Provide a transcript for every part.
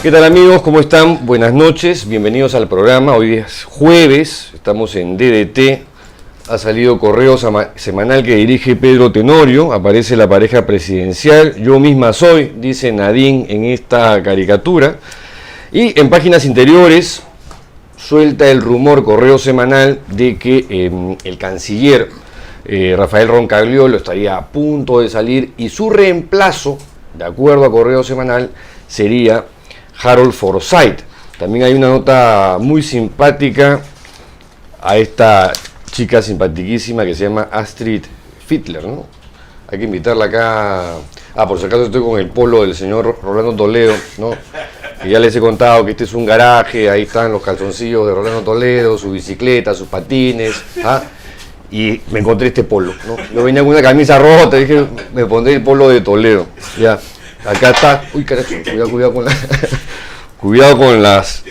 ¿Qué tal amigos? ¿Cómo están? Buenas noches, bienvenidos al programa. Hoy es jueves, estamos en DDT. Ha salido correo semanal que dirige Pedro Tenorio, aparece la pareja presidencial. Yo misma soy, dice Nadine en esta caricatura. Y en páginas interiores suelta el rumor, correo semanal, de que el canciller Rafael Roncagliolo estaría a punto de salir y su reemplazo, de acuerdo a correo semanal, sería Harold Forsyth. También hay una nota muy simpática a esta chica simpaticísima que se llama Astrid Fittler, ¿no? Hay que invitarla acá. Por si acaso estoy con el polo del señor Rolando Toledo, ¿no? Y ya les he contado que este es un garaje, ahí están los calzoncillos de Rolando Toledo, su bicicleta, sus patines, y me encontré este polo, ¿no? Yo venía con una camisa rota, dije, me pondré el polo de Toledo, ya. Acá está. Uy, carajo, cuidado con las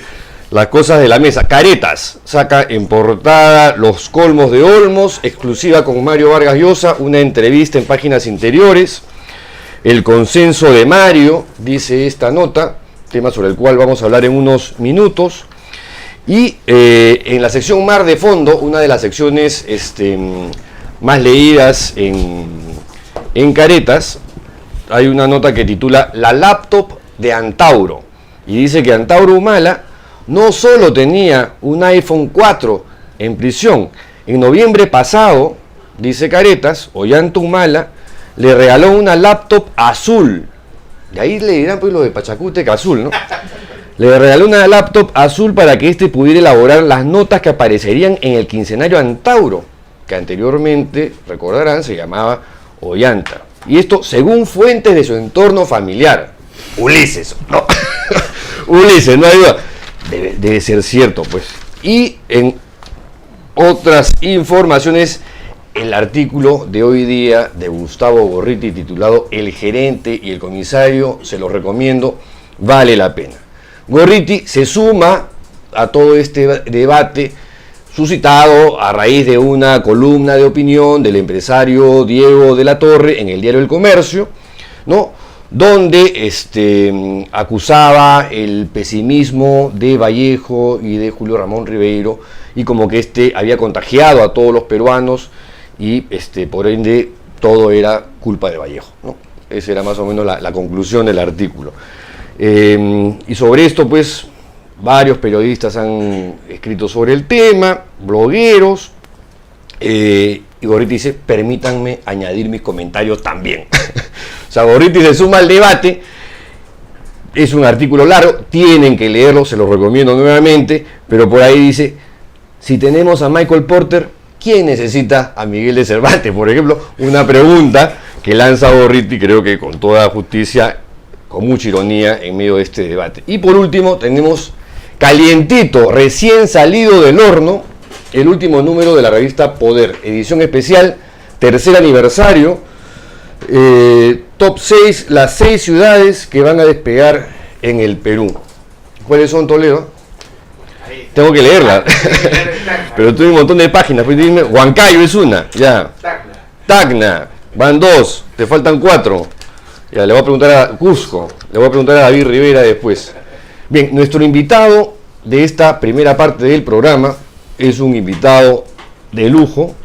cosas de la mesa. Caretas saca en portada Los colmos de Olmos, exclusiva con Mario Vargas Llosa, una entrevista en páginas interiores. El consenso de Mario, dice esta nota, tema sobre el cual vamos a hablar en unos minutos. Y en la sección Mar de Fondo, una de las secciones más leídas en Caretas, hay una nota que titula La laptop de Antauro, y dice que Antauro Humala no solo tenía un iPhone 4 en prisión. En noviembre pasado, dice Caretas, Ollanta Humala le regaló una laptop azul. De ahí le dirán pues lo de Pachacútec azul, ¿no? Le regaló una laptop azul para que éste pudiera elaborar las notas que aparecerían en el quincenario Antauro, que anteriormente, recordarán, se llamaba Ollanta. Y esto según fuentes de su entorno familiar. Ulises, no. Ulises, no hay duda. Debe ser cierto, pues. Y en otras informaciones, el artículo de hoy día de Gustavo Gorriti titulado El gerente y el comisario, se lo recomiendo, vale la pena. Gorriti se suma a todo este debate suscitado a raíz de una columna de opinión del empresario Diego de la Torre en el diario El Comercio, ¿no? Donde acusaba el pesimismo de Vallejo y de Julio Ramón Ribeiro, y como que había contagiado a todos los peruanos y por ende todo era culpa de Vallejo, ¿no? Esa era más o menos la conclusión del artículo. Y sobre esto, pues, varios periodistas han escrito sobre el tema, blogueros, y Gorriti dice, permítanme añadir mis comentarios también. O sea, Gorriti se suma al debate, es un artículo largo, tienen que leerlo, se lo recomiendo nuevamente, pero por ahí dice, si tenemos a Michael Porter, ¿quién necesita a Miguel de Cervantes? Por ejemplo, una pregunta que lanza Gorriti, creo que con toda justicia, con mucha ironía en medio de este debate. Y por último tenemos calientito, recién salido del horno, el último número de la revista Poder, edición especial, tercer aniversario, top 6, las 6 ciudades que van a despegar en el Perú. ¿Cuáles son, Toledo? Tengo que leerla, pero tengo un montón de páginas. Pues dime, Huancayo es una, ya. Tacna, van 2, te faltan 4. Ya, le voy a preguntar a Cusco, le voy a preguntar a David Rivera después. Bien, nuestro invitado de esta primera parte del programa es un invitado de lujo,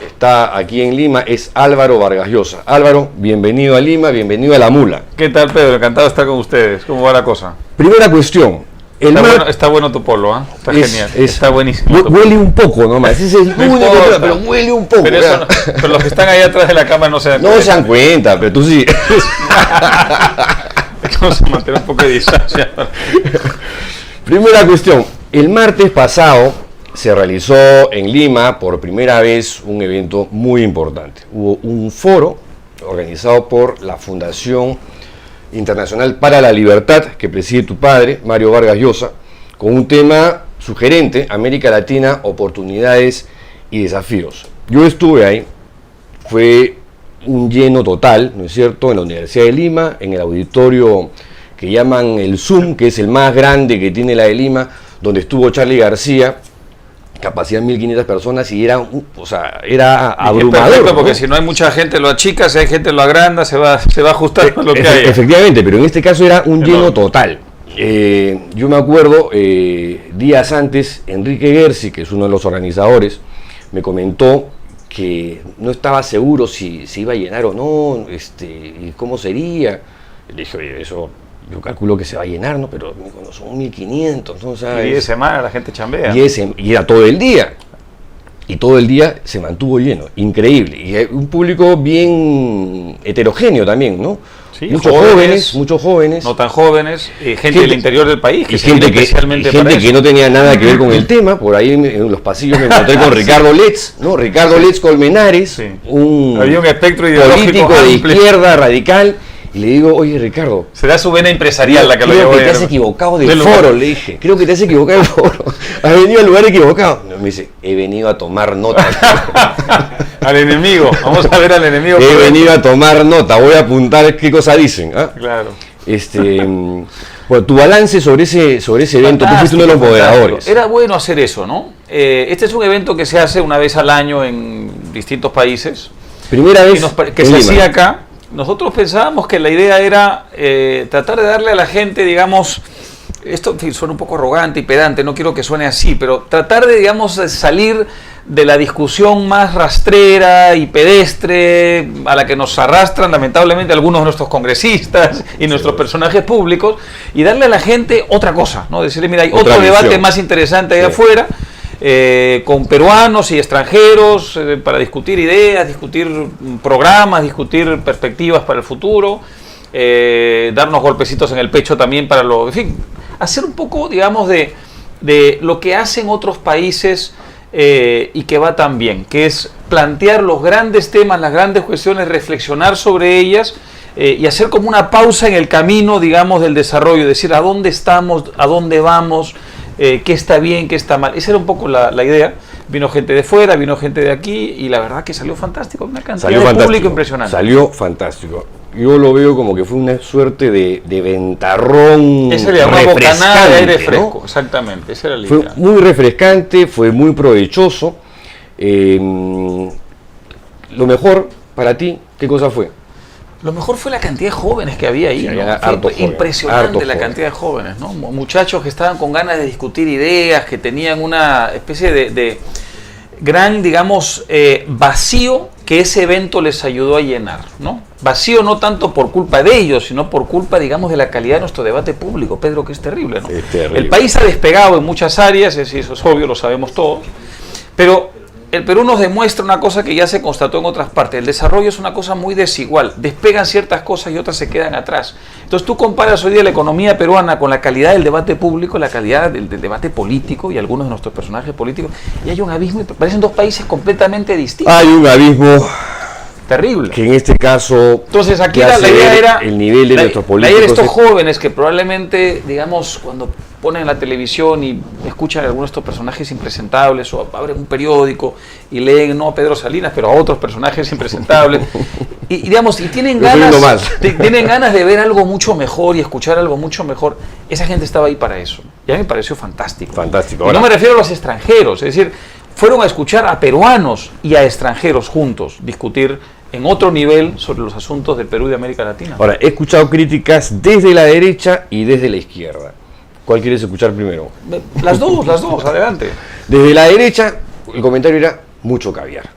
está aquí en Lima, es Álvaro Vargas Llosa. Álvaro, bienvenido a Lima, bienvenido a La Mula. ¿Qué tal, Pedro? Encantado de estar con ustedes. ¿Cómo va la cosa? Primera cuestión. Está bueno tu polo, ¿eh? Está genial, está buenísimo. Huele un poco nomás, ese es el único, pero huele un poco. Pero los que están ahí atrás de la cámara no se dan cuenta. No se dan cuenta, pero tú sí. Vamos a mantener un poco de distancia. Primera cuestión. El martes pasado se realizó en Lima por primera vez un evento muy importante. Hubo un foro organizado por la Fundación Internacional para la Libertad, que preside tu padre, Mario Vargas Llosa, con un tema sugerente: América Latina, oportunidades y desafíos. Yo estuve ahí, fue un lleno total, ¿no es cierto?, en la Universidad de Lima, en el auditorio que llaman el Zoom, que es el más grande que tiene la de Lima, donde estuvo Charly García, capacidad 1.500 personas, y era abrumador. Perfecto, porque ¿no? si no hay mucha gente lo achica, si hay gente lo agranda, se va ajustando a lo que hay. Efectivamente, pero en este caso era un lleno total. Yo me acuerdo, días antes, Enrique Gersi, que es uno de los organizadores, me comentó que no estaba seguro si iba a llenar o no, y cómo sería. Le dije, oye, eso yo calculo que se va a llenar, ¿no? Pero cuando son 1.500, entonces... Y 10 semanas la gente chambea. Y era todo el día. Y todo el día se mantuvo lleno, increíble. Y un público bien heterogéneo también, ¿no? Sí, muchos jóvenes. No tan jóvenes, gente del interior del país, que gente que no tenía nada que ver con el tema. Por ahí en los pasillos me encontré con Ricardo Letts, ¿no? Ricardo Letts Colmenares, sí. Había un espectro ideológico político de izquierda radical. Y le digo, oye, Ricardo, será su vena empresarial la que lo llevó. Creo que te has equivocado del foro, le dije. Creo que te has equivocado del foro. Has venido al lugar equivocado. Me dice, he venido a tomar nota. Al enemigo, vamos a ver al enemigo. He venido a tomar nota, voy a apuntar qué cosa dicen. ¿Ah? Claro. Bueno, tu balance sobre ese evento, tú fuiste uno de los moderadores. Era bueno hacer eso, ¿no? Este es un evento que se hace una vez al año en distintos países. Primera vez que se hacía acá. Nosotros pensábamos que la idea era tratar de darle a la gente, digamos, esto en fin, suena un poco arrogante y pedante, no quiero que suene así, pero tratar de, digamos, salir de la discusión más rastrera y pedestre a la que nos arrastran lamentablemente algunos de nuestros congresistas y nuestros personajes públicos, y darle a la gente otra cosa, ¿no? Decirle, mira, hay otro debate más interesante ahí afuera, con peruanos y extranjeros, para discutir ideas, discutir programas, discutir perspectivas para el futuro, darnos golpecitos en el pecho también para en fin, hacer un poco, digamos, de lo que hacen otros países y que va tan bien, que es plantear los grandes temas, las grandes cuestiones, reflexionar sobre ellas y hacer como una pausa en el camino, digamos, del desarrollo, decir a dónde estamos, a dónde vamos, qué está bien, qué está mal. Esa era un poco la idea. Vino gente de fuera, vino gente de aquí y la verdad que salió fantástico, una cantidad de público impresionante. Salió fantástico. Yo lo veo como que fue una suerte de ventarrón. Ese le llamaba bocanada de aire fresco, ¿no? Exactamente, esa era la idea. Fue muy refrescante, fue muy provechoso. Lo mejor para ti, ¿qué cosa fue? Lo mejor fue la cantidad de jóvenes que había ahí, sí, ¿no? Fue impresionante la cantidad de jóvenes, ¿no? Muchachos que estaban con ganas de discutir ideas, que tenían una especie de gran, digamos, vacío que ese evento les ayudó a llenar, ¿no? Vacío no tanto por culpa de ellos, sino por culpa, digamos, de la calidad de nuestro debate público, Pedro, que es terrible, ¿no? Es terrible. El país ha despegado en muchas áreas, eso es obvio, lo sabemos todos, pero el Perú nos demuestra una cosa que ya se constató en otras partes. El desarrollo es una cosa muy desigual. Despegan ciertas cosas y otras se quedan atrás. Entonces tú comparas hoy día la economía peruana con la calidad del debate público, la calidad del debate político y algunos de nuestros personajes políticos, y hay un abismo, parecen dos países completamente distintos. Hay un abismo terrible. Que en este caso, entonces aquí la idea era el nivel de nuestros políticos. La idea de estos jóvenes que probablemente, digamos, cuando ponen la televisión y escuchan a algunos de estos personajes impresentables o abren un periódico y leen no a Pedro Salinas, pero a otros personajes impresentables y digamos, y tienen ganas de ver algo mucho mejor y escuchar algo mucho mejor. Esa gente estaba ahí para eso. Ya me pareció fantástico. Fantástico. Y no me refiero a los extranjeros, es decir, fueron a escuchar a peruanos y a extranjeros juntos discutir en otro nivel sobre los asuntos del Perú y de América Latina. Ahora, he escuchado críticas desde la derecha y desde la izquierda. ¿Cuál quieres escuchar primero? Las dos, adelante. Desde la derecha, el comentario era mucho caviar.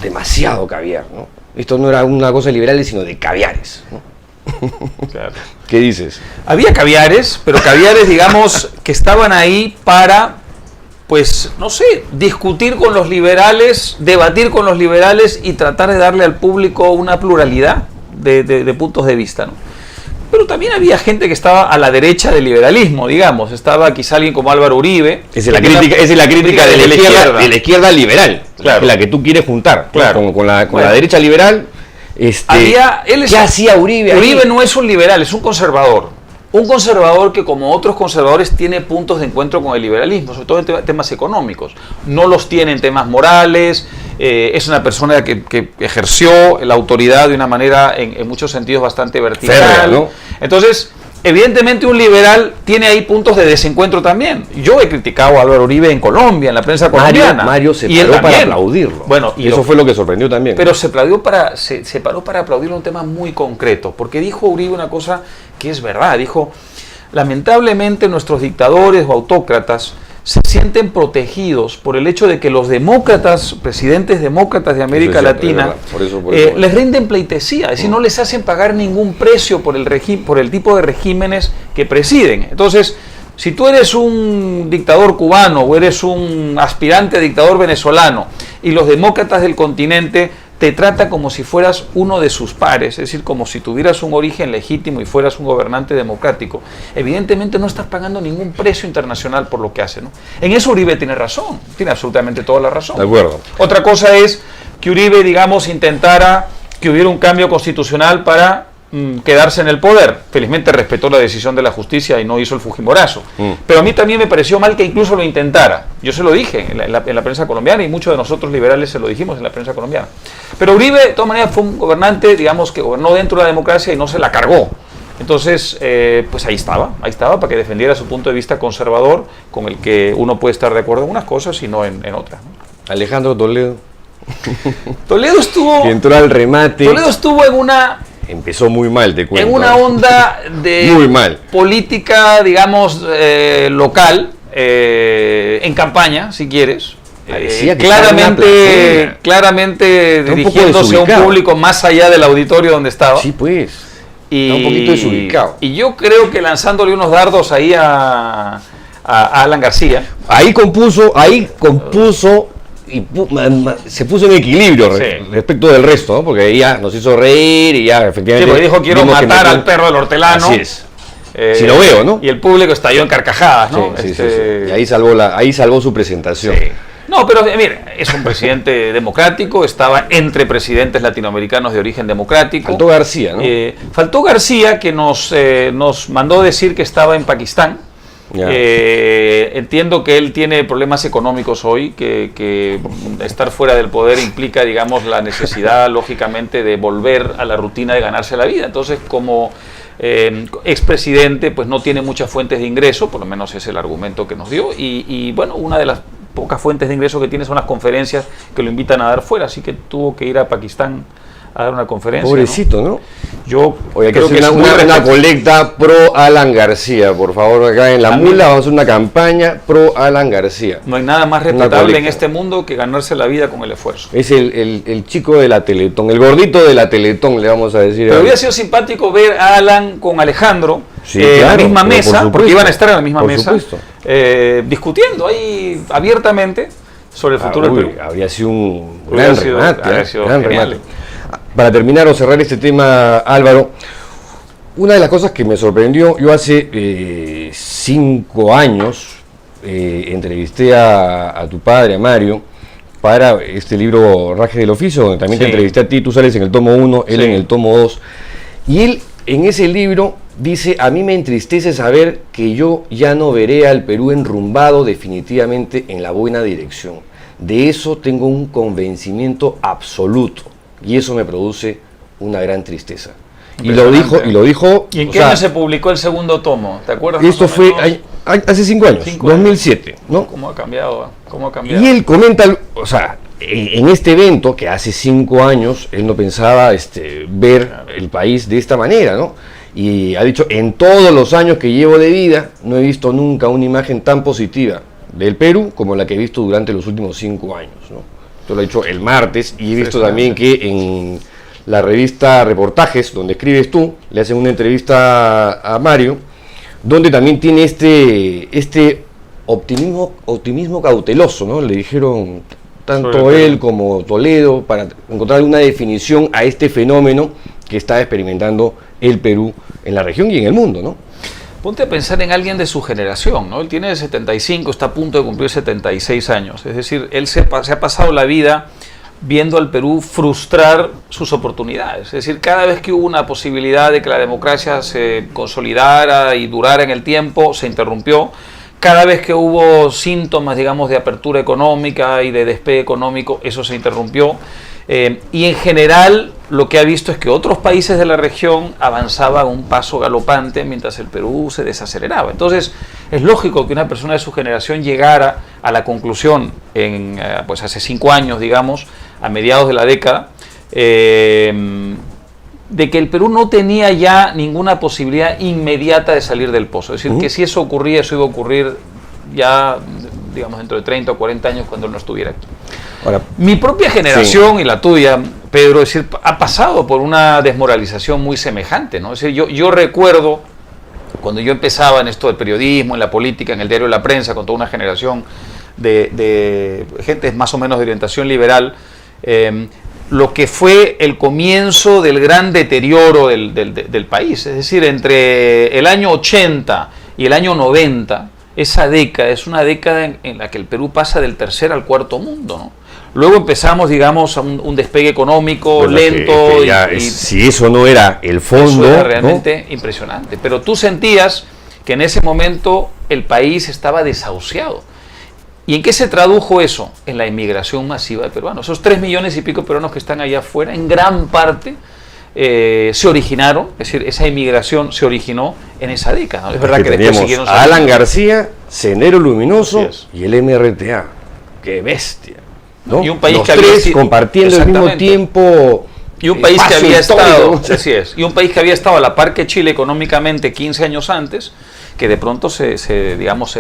Demasiado caviar, ¿no? Esto no era una cosa de liberales, sino de caviares, ¿no? Claro. ¿Qué dices? Había caviares, pero caviares, digamos, que estaban ahí para, pues, no sé, discutir con los liberales, debatir con los liberales y tratar de darle al público una pluralidad de puntos de vista, ¿no? Pero también había gente que estaba a la derecha del liberalismo, digamos. Estaba quizá alguien como Álvaro Uribe. Esa es la crítica de la izquierda liberal, claro. La que tú quieres juntar, claro. con la derecha liberal. ¿Qué hacía Uribe? Uribe no es un liberal, es un conservador. Un conservador que, como otros conservadores, tiene puntos de encuentro con el liberalismo, sobre todo en temas económicos. No los tiene en temas morales. Es una persona que ejerció la autoridad de una manera, en muchos sentidos, bastante vertical. Férrea, ¿no? Entonces, evidentemente, un liberal tiene ahí puntos de desencuentro también. Yo he criticado a Álvaro Uribe en Colombia, en la prensa colombiana. Mario se paró para aplaudirlo. Bueno, y eso fue lo que sorprendió también. Pero se paró para aplaudirlo un tema muy concreto, porque dijo Uribe una cosa que es verdad. Dijo, lamentablemente nuestros dictadores o autócratas se sienten protegidos por el hecho de que los demócratas, presidentes demócratas de América Latina, les rinden pleitesía, es decir, no les hacen pagar ningún precio por el tipo de regímenes que presiden. Entonces, si tú eres un dictador cubano o eres un aspirante a dictador venezolano y los demócratas del continente te tratan como si fueras uno de sus pares, es decir, como si tuvieras un origen legítimo y fueras un gobernante democrático, evidentemente no estás pagando ningún precio internacional por lo que hace, ¿no? En eso Uribe tiene razón, tiene absolutamente toda la razón. De acuerdo. Otra cosa es que Uribe, digamos, intentara que hubiera un cambio constitucional para quedarse en el poder. Felizmente respetó la decisión de la justicia y no hizo el fujimorazo. Pero a mí también me pareció mal que incluso lo intentara. Yo se lo dije en la prensa colombiana y muchos de nosotros liberales se lo dijimos en la prensa colombiana. Pero Uribe, de todas maneras, fue un gobernante, digamos, que gobernó dentro de la democracia y no se la cargó. Entonces, pues ahí estaba para que defendiera su punto de vista conservador, con el que uno puede estar de acuerdo en unas cosas y no en otras, ¿no? Alejandro Toledo. Toledo estuvo... Que entró al remate. Toledo estuvo en una... Empezó muy mal, te cuento. En una onda de muy mal. Política, digamos, local, en campaña, si quieres. Claramente dirigiéndose a un público más allá del auditorio donde estaba. Sí, pues. Está un poquito desubicado. Y yo creo que lanzándole unos dardos ahí a Alan García. Ahí compuso y se puso en equilibrio respecto del resto, ¿no? Porque ella nos hizo reír y ya efectivamente... Sí, porque dijo, quiero matar al perro del hortelano. Así es. Si lo veo, ¿no? Y el público estalló en carcajadas, ¿no? Sí. Y ahí salvó su presentación. Sí. No, pero mire, es un presidente democrático, estaba entre presidentes latinoamericanos de origen democrático. Faltó García, ¿no? Faltó García, que nos mandó decir que estaba en Pakistán. Entiendo que él tiene problemas económicos hoy, que estar fuera del poder implica, digamos, la necesidad, lógicamente, de volver a la rutina de ganarse la vida. Entonces, como expresidente, pues no tiene muchas fuentes de ingreso, por lo menos es el argumento que nos dio, y bueno, una de las pocas fuentes de ingreso que tiene son las conferencias que lo invitan a dar fuera, así que tuvo que ir a Pakistán a dar una conferencia. Pobrecito, ¿no? Yo creo que una colecta pro Alan García, por favor, acá en La Mula vamos a hacer una campaña pro Alan García. No hay nada más respetable en este mundo que ganarse la vida con el esfuerzo. Es el chico de la Teletón, el gordito de la Teletón, le vamos a decir. Pero hubiera sido simpático ver a Alan con Alejandro en la misma mesa, porque iban a estar en la misma mesa, discutiendo ahí abiertamente sobre el futuro del Perú. Habría sido un gran remate. Para terminar o cerrar este tema, Álvaro, una de las cosas que me sorprendió, yo hace 5 años entrevisté a tu padre, a Mario, para este libro Rajes del Oficio, donde también te entrevisté a ti, tú sales en el tomo 1, él en el tomo 2, y él en ese libro dice, a mí me entristece saber que yo ya no veré al Perú enrumbado definitivamente en la buena dirección. De eso tengo un convencimiento absoluto. Y eso me produce una gran tristeza. Y lo dijo. ¿Y en qué año se publicó el segundo tomo? ¿Te acuerdas? Esto fue hace 5 años, 2007, ¿no? ¿Cómo ha cambiado? Y él comenta, en este evento, que hace 5 años, él no pensaba ver el país de esta manera, ¿no? Y ha dicho, en todos los años que llevo de vida, no he visto nunca una imagen tan positiva del Perú como la que he visto durante los últimos 5 años, ¿no? Esto lo he dicho el martes y he visto también que en la revista Reportajes, donde escribes tú, le hacen una entrevista a Mario, donde también tiene este optimismo cauteloso, ¿no? Le dijeron tanto él como Toledo para encontrar una definición a este fenómeno que está experimentando el Perú en la región y en el mundo, ¿no? Ponte a pensar en alguien de su generación, ¿no? Él tiene 75, está a punto de cumplir 76 años. Es decir, él se ha pasado la vida viendo al Perú frustrar sus oportunidades. Es decir, cada vez que hubo una posibilidad de que la democracia se consolidara y durara en el tiempo, se interrumpió. Cada vez que hubo síntomas, digamos, de apertura económica y de despegue económico, eso se interrumpió. Y en general lo que ha visto es que otros países de la región avanzaban a un paso galopante mientras el Perú se desaceleraba. Entonces es lógico que una persona de su generación llegara a la conclusión pues hace 5 años, digamos, a mediados de la década, de que el Perú no tenía ya ninguna posibilidad inmediata de salir del pozo. Es decir, que si eso ocurría, eso iba a ocurrir ya, digamos, dentro de 30 o 40 años cuando él no estuviera aquí. Ahora, mi propia generación y la tuya, Pedro, es decir, ha pasado por una desmoralización muy semejante, ¿no? Es decir, yo recuerdo cuando yo empezaba en esto del periodismo, en la política, en el diario La Prensa, con toda una generación de gente más o menos de orientación liberal, lo que fue el comienzo del gran deterioro del país. Es decir, entre el año 80 y el año 90, esa década es una década en la que el Perú pasa del tercer al cuarto mundo, ¿no? Luego empezamos, digamos, a un despegue económico lento. Si eso no era el fondo, eso era realmente impresionante. Pero tú sentías que en ese momento el país estaba desahuciado. ¿Y en qué se tradujo eso? En la inmigración masiva de peruanos. Esos 3 millones y pico de peruanos que están allá afuera, en gran parte se originaron, es decir, esa inmigración se originó en esa década, ¿no? Es verdad que después siguieron a Alan García, Sendero Luminoso y el MRTA. ¡Qué bestia! ¿No? Y un país los que tres había compartiendo al mismo tiempo. Y un país que había estado, así es, y un país que había estado a la par que Chile económicamente 15 años antes, que de pronto se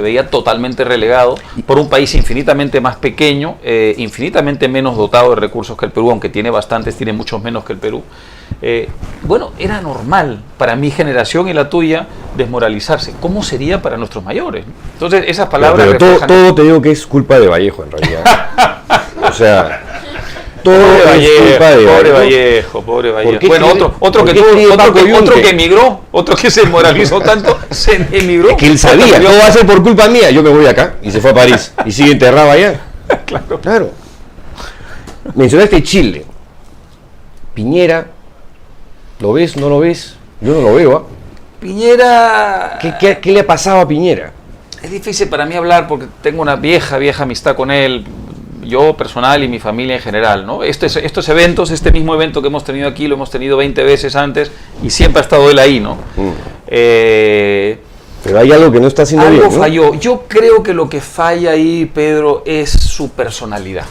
veía totalmente relegado por un país infinitamente más pequeño, infinitamente menos dotado de recursos que el Perú, aunque tiene bastantes, tiene muchos menos que el Perú. Bueno, era normal para mi generación y la tuya desmoralizarse. ¿Cómo sería para nuestros mayores? Entonces, esas palabras... Pero todo te digo que es culpa de Vallejo, en realidad. O sea... Pobre Vallejo. Bueno, otro que emigró, otro que se moralizó tanto, se emigró. Es que él sabía, todo va a ser por culpa mía, yo me voy acá, y se fue a París, y sigue enterrado allá. Claro. Mencionaste Chile. Piñera, ¿lo ves, no lo ves? Yo no lo veo, ¿ah? Piñera... ¿Qué le ha pasado a Piñera? Es difícil para mí hablar porque tengo una vieja amistad con él, yo personal y mi familia en general, ¿no? Estos eventos, este mismo evento que hemos tenido aquí, lo hemos tenido 20 veces antes y siempre ha estado él ahí, ¿no? Pero hay algo que no está haciendo bien, ¿no? Algo falló. Yo creo que lo que falla ahí, Pedro, es su personalidad.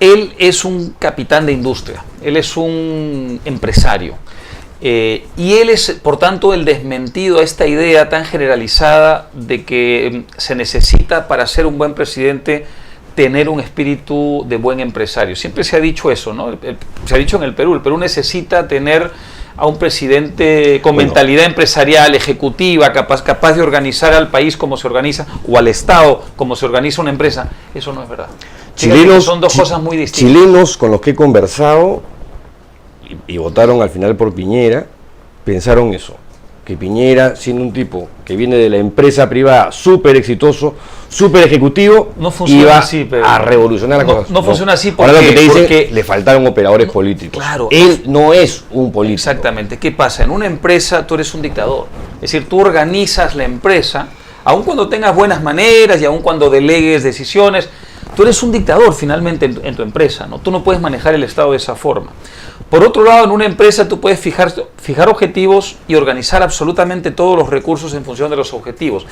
Él es un capitán de industria, él es un empresario. Y él es, por tanto, el desmentido a esta idea tan generalizada de que se necesita para ser un buen presidente tener un espíritu de buen empresario. Siempre se ha dicho eso, ¿no? Se ha dicho en el Perú necesita tener a un presidente con mentalidad empresarial, ejecutiva, capaz de organizar al país como se organiza, o al Estado como se organiza una empresa. Eso no es verdad. Chilenos, son dos cosas muy distintas. Chilenos con los que he conversado y votaron al final por Piñera, pensaron eso, que Piñera, siendo un tipo que viene de la empresa privada, súper exitoso, súper ejecutivo, no iba así, a revolucionar la cosa. No funciona así porque, ahora lo que te dicen, le faltaron operadores políticos. Claro. Él no es un político. Exactamente. ¿Qué pasa? En una empresa tú eres un dictador. Es decir, tú organizas la empresa, aun cuando tengas buenas maneras y aun cuando delegues decisiones, tú eres un dictador finalmente en tu empresa, ¿no? Tú no puedes manejar el Estado de esa forma. Por otro lado, en una empresa tú puedes fijar objetivos y organizar absolutamente todos los recursos en función de los objetivos.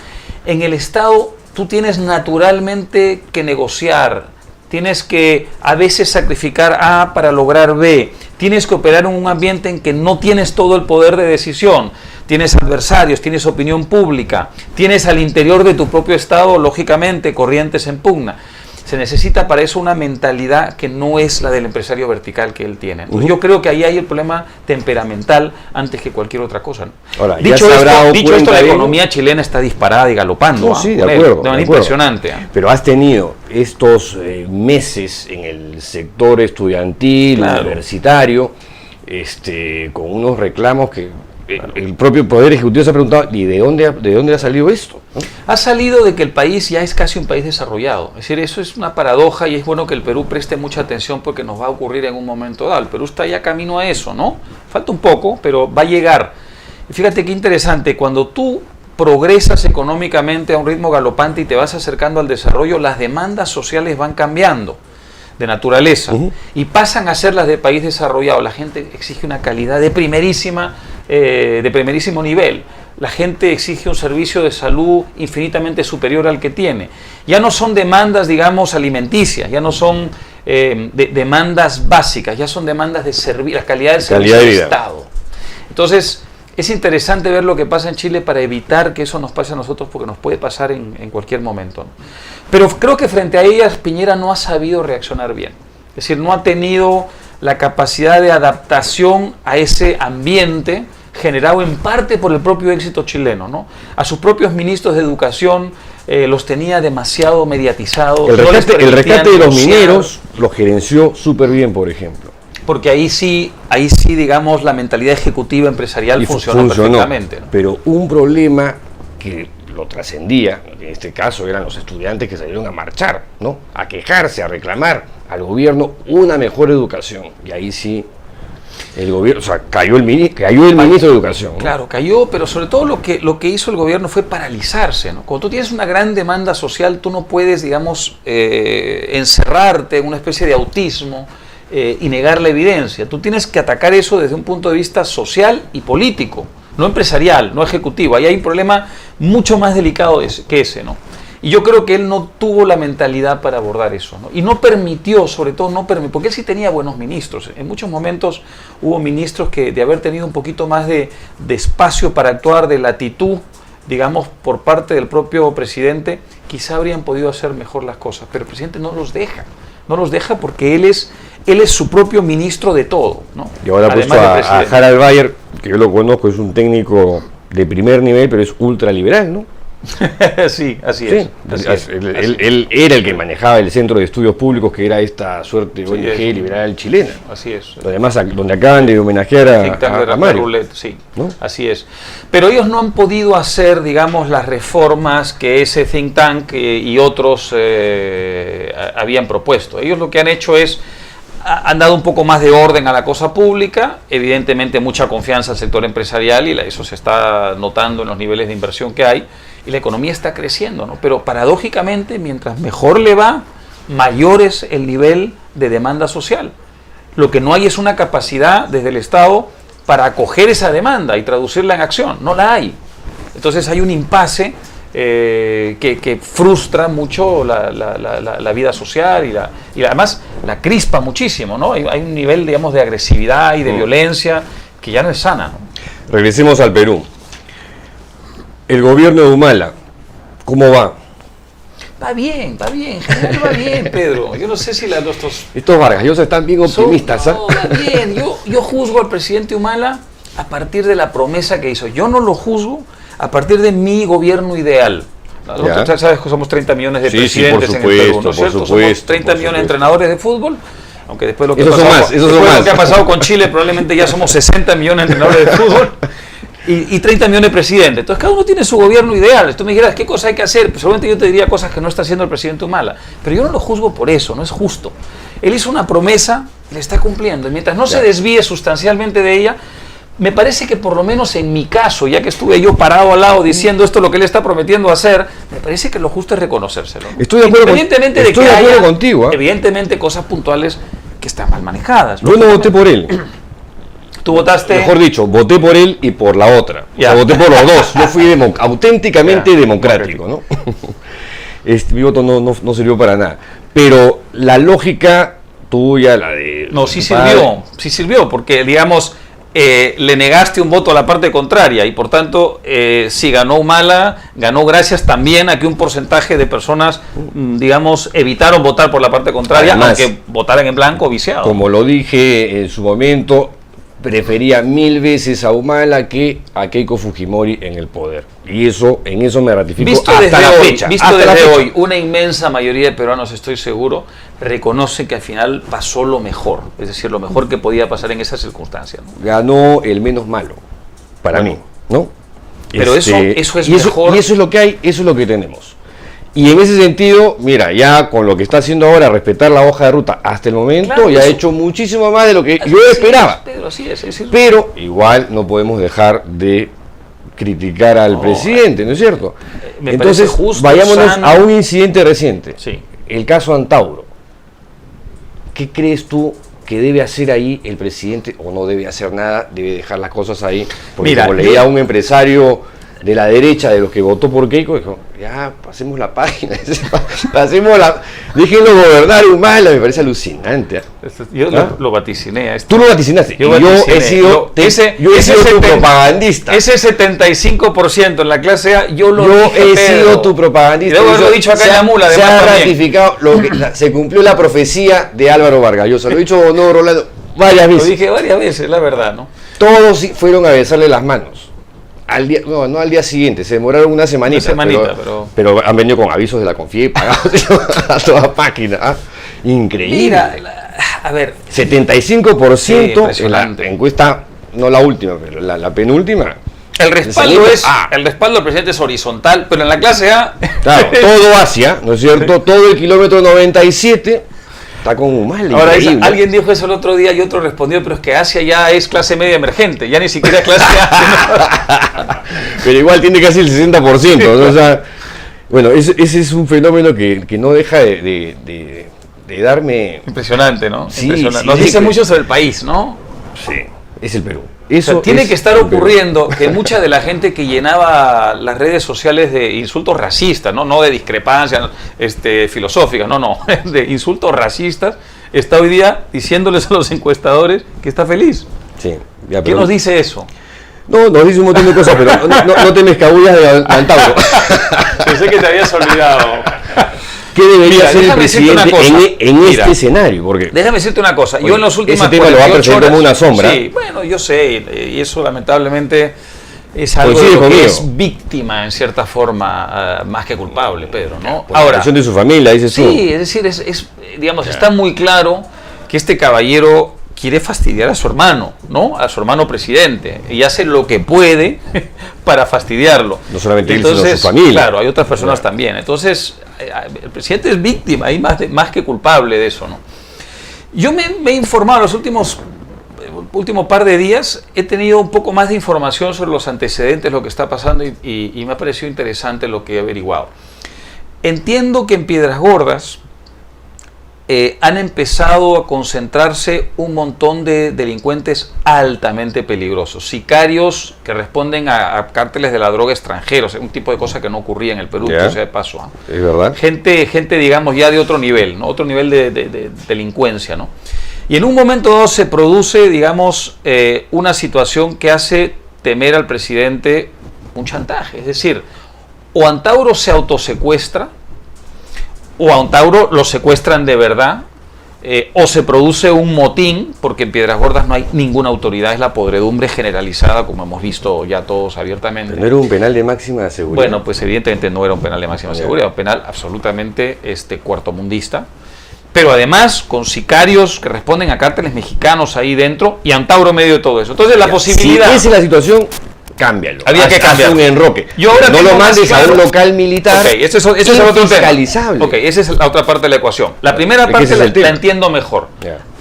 En el Estado tú tienes naturalmente que negociar, tienes que a veces sacrificar A para lograr B, tienes que operar en un ambiente en que no tienes todo el poder de decisión, tienes adversarios, tienes opinión pública, tienes al interior de tu propio Estado, lógicamente, corrientes en pugna. Se necesita para eso una mentalidad que no es la del empresario vertical que él tiene. Entonces, yo creo que ahí hay el problema temperamental antes que cualquier otra cosa, ¿no? Ahora, dicho esto, la economía chilena está disparada y galopando. No, sí, de acuerdo. De manera impresionante. Pero has tenido estos meses en el sector estudiantil, universitario, con unos reclamos que el propio Poder Ejecutivo se ha preguntado, ¿y de dónde ha salido esto? ¿No? Ha salido de que el país ya es casi un país desarrollado. Es decir, eso es una paradoja y es bueno que el Perú preste mucha atención porque nos va a ocurrir en un momento dado. El Perú está ya camino a eso, ¿no? Falta un poco, pero va a llegar. Y fíjate qué interesante, cuando tú progresas económicamente a un ritmo galopante y te vas acercando al desarrollo, las demandas sociales van cambiando de naturaleza y pasan a ser las de país desarrollado. La gente exige una calidad de primerísimo nivel. La gente exige un servicio de salud infinitamente superior al que tiene. Ya no son demandas, digamos, alimenticias, ya no son demandas básicas, ya son demandas de servir, la calidad del Calidad servicio de del vida. Estado. Entonces, es interesante ver lo que pasa en Chile para evitar que eso nos pase a nosotros, porque nos puede pasar en cualquier momento, ¿no? Pero creo que frente a ellas Piñera no ha sabido reaccionar bien. Es decir, no ha tenido la capacidad de adaptación a ese ambiente generado en parte por el propio éxito chileno, ¿no? A sus propios ministros de educación los tenía demasiado mediatizados. El no les rescate de permitían los negociar, mineros lo gerenció súper bien, por ejemplo. porque ahí sí, digamos, la mentalidad ejecutiva empresarial Y funcionó perfectamente, ¿no? Pero un problema que lo trascendía, en este caso eran los estudiantes que salieron a marchar, ¿no? A quejarse, a reclamar al gobierno una mejor educación. Y ahí sí el gobierno, o sea, cayó el ministro de Educación, ¿no? Claro, cayó, pero sobre todo lo que hizo el gobierno fue paralizarse, ¿no? Cuando tú tienes una gran demanda social, tú no puedes, digamos, encerrarte en una especie de autismo y negar la evidencia. Tú tienes que atacar eso desde un punto de vista social y político, no empresarial, no ejecutivo. Ahí hay un problema mucho más delicado que ese, ¿no? Y yo creo que él no tuvo la mentalidad para abordar eso, ¿no? Y no permitió, sobre todo no permitió, porque él sí tenía buenos ministros. En muchos momentos hubo ministros que, de haber tenido un poquito más de espacio para actuar, de latitud, digamos, por parte del propio presidente, quizá habrían podido hacer mejor las cosas. Pero el presidente no los deja porque él es su propio ministro de todo, ¿no? Y ahora ha puesto a Harald Bayer, que yo lo conozco, es un técnico de primer nivel, pero es ultraliberal, ¿no? Sí, así Sí, es. él era el que manejaba el Centro de Estudios Públicos, que era esta suerte de Sí, ONG liberal chilena. Así es. Además, donde acaban de homenajear a Mario, Roulette, sí, ¿no? Así es. Pero ellos no han podido hacer, digamos, las reformas que ese think tank y otros habían propuesto. Ellos lo que han hecho es, han dado un poco más de orden a la cosa pública, evidentemente mucha confianza al sector empresarial, y eso se está notando en los niveles de inversión que hay, y la economía está creciendo, ¿no? Pero paradójicamente, mientras mejor le va, mayor es el nivel de demanda social. Lo que no hay es una capacidad desde el Estado para acoger esa demanda y traducirla en acción. No la hay. Entonces hay un impasse que frustra mucho la vida social y además la crispa muchísimo, ¿no? Hay un nivel, digamos, de agresividad y de violencia que ya no es sana, ¿no? Regresemos al Perú. El gobierno de Humala, ¿cómo va? Va bien, en general va bien, Pedro. Yo no sé si nuestros... Estos Vargas Llosa están bien optimistas, ¿ah? No, va bien. Yo juzgo al presidente Humala a partir de la promesa que hizo. Yo no lo juzgo a partir de mi gobierno ideal. Nosotros, sabes que somos 30 millones de presidentes en el Perú, ¿no es cierto? Somos 30 millones de entrenadores de fútbol, aunque después lo que ha pasado con Chile, probablemente ya somos 60 millones de entrenadores de fútbol y 30 millones de presidentes. Entonces cada uno tiene su gobierno ideal. Tú me dijeras, ¿qué cosa hay que hacer? Pues seguramente yo te diría cosas que no está haciendo el presidente Humala, pero yo no lo juzgo por eso, no es justo. Él hizo una promesa y la está cumpliendo, y mientras no se desvíe sustancialmente de ella, me parece que por lo menos en mi caso, ya que estuve yo parado al lado diciendo esto es lo que él está prometiendo hacer, me parece que lo justo es reconocérselo. Estoy de acuerdo, independientemente de que haya, contigo, ¿eh? Evidentemente cosas puntuales que están mal manejadas. Yo no voté por él. Tú votaste... Mejor dicho, voté por él y por la otra. O sea, voté por los dos. Yo fui auténticamente democrático, ¿no? Mi voto no sirvió para nada. Pero la lógica tuya, la de... No, sí sirvió, porque digamos... le negaste un voto a la parte contraria y por tanto si ganó Humala, ganó gracias también a que un porcentaje de personas digamos evitaron votar por la parte contraria. Además, aunque votaran en blanco o viciado. Como lo dije en su momento, prefería 1000 veces a Humala que a Keiko Fujimori en el poder, y en eso me ratifico visto hasta desde la hoy, fecha. Visto desde hoy, una inmensa mayoría de peruanos, estoy seguro, reconoce que al final pasó lo mejor, es decir, lo mejor que podía pasar en esas circunstancias, ¿no? Ganó el menos malo, para mí, ¿no? Pero eso es mejor. Y eso es lo que hay, eso es lo que tenemos. Y en ese sentido, mira, ya con lo que está haciendo ahora, respetar la hoja de ruta hasta el momento, claro, ya ha hecho muchísimo más de lo que yo esperaba. Pedro, así es. Pero igual no podemos dejar de criticar al presidente, ¿no es cierto? Entonces, justo, vayámonos a un incidente reciente. Sí. El caso Antauro. ¿Qué crees tú que debe hacer ahí el presidente, o no debe hacer nada, debe dejar las cosas ahí? Porque mira, como leía a un empresario de la derecha, de los que votó por Keiko, dijo, ya, pasemos la página, pasemos la... Déjenlo gobernar Humala, me parece alucinante. ¿Eh? Yo lo vaticiné a esto. Tú lo vaticinaste. Yo he sido tu propagandista. Ese 75% en la clase A, yo he sido tu propagandista. Debo haberlo dicho acá en la mula. Se ha ratificado, se cumplió la profecía de Álvaro Vargas Llosa. Lo he dicho, no, Rolando, varias veces. Lo dije varias veces, la verdad, ¿no? Todos fueron a besarle las manos. Al día, no al día siguiente, se demoraron una semanita, pero han venido con avisos de la Confie pagados a toda máquina. ¿Ah? Increíble. Mira, a ver. 75% sí, en la encuesta, no la última, pero la penúltima. El respaldo del presidente es horizontal, pero en la clase A. Claro, todo Asia, ¿no es cierto? Todo el kilómetro 97. Está con un mal. Ahora, alguien dijo eso el otro día y otro respondió, pero es que Asia ya es clase media emergente, ya ni siquiera es clase A. Pero igual tiene casi el 60%, ¿no? O sea, bueno, ese es un fenómeno que no deja de darme... Impresionante, ¿no? Sí, impresionante. Sí, nos dice mucho sobre el país, ¿no? Sí, es el Perú. Eso o sea, tiene que estar ocurriendo que mucha de la gente que llenaba las redes sociales de insultos racistas, no de discrepancias filosóficas, no, de insultos racistas, está hoy día diciéndoles a los encuestadores que está feliz. Sí, ya, ¿Qué nos dice eso? No, nos dice un montón de cosas, pero no te me escabullas de Antauro. Pensé que te habías olvidado. ¿Qué debería hacer el presidente en este escenario? Porque, déjame decirte una cosa. Yo en los últimos ese tema lo va a presentar como una sombra. Sí, bueno, yo sé, y eso lamentablemente es algo de lo que es víctima en cierta forma, más que culpable, Pedro, ¿no? Por ahora, la de su familia, dices tú. Sí, es decir, digamos, está muy claro que este caballero quiere fastidiar a su hermano, ¿no? A su hermano presidente, y hace lo que puede para fastidiarlo. No solamente él, sino su familia. Claro, hay otras personas también. Entonces, el presidente es víctima, y más que culpable de eso, ¿no? Yo me he informado los último par de días, he tenido un poco más de información sobre los antecedentes, lo que está pasando, y me ha parecido interesante lo que he averiguado. Entiendo que en Piedras Gordas han empezado a concentrarse un montón de delincuentes altamente peligrosos, sicarios que responden a cárteles de la droga extranjeros, un tipo de cosa que no ocurría en el Perú, o sea de paso. ¿Eh? Es verdad. Gente, digamos, ya de otro nivel, ¿no? Otro nivel de delincuencia, ¿no? Y en un momento dado se produce, digamos, una situación que hace temer al presidente un chantaje, es decir, o Antauro se autosecuestra, o a Antauro lo secuestran de verdad, o se produce un motín, porque en Piedras Gordas no hay ninguna autoridad, es la podredumbre generalizada, como hemos visto ya todos abiertamente. ¿No era un penal de máxima seguridad? Bueno, pues evidentemente no era un penal de máxima seguridad, un penal absolutamente cuartomundista, pero además con sicarios que responden a cárteles mexicanos ahí dentro, y Antauro en medio de todo eso. Entonces la posibilidad... Si esa es la situación... cámbialo. Había que cambiar un enroque. Yo ahora no lo mandes a un local militar. Okay, ese es otro tema. Fiscalizable. Ok, esa es la otra parte de la ecuación. La primera parte la entiendo mejor.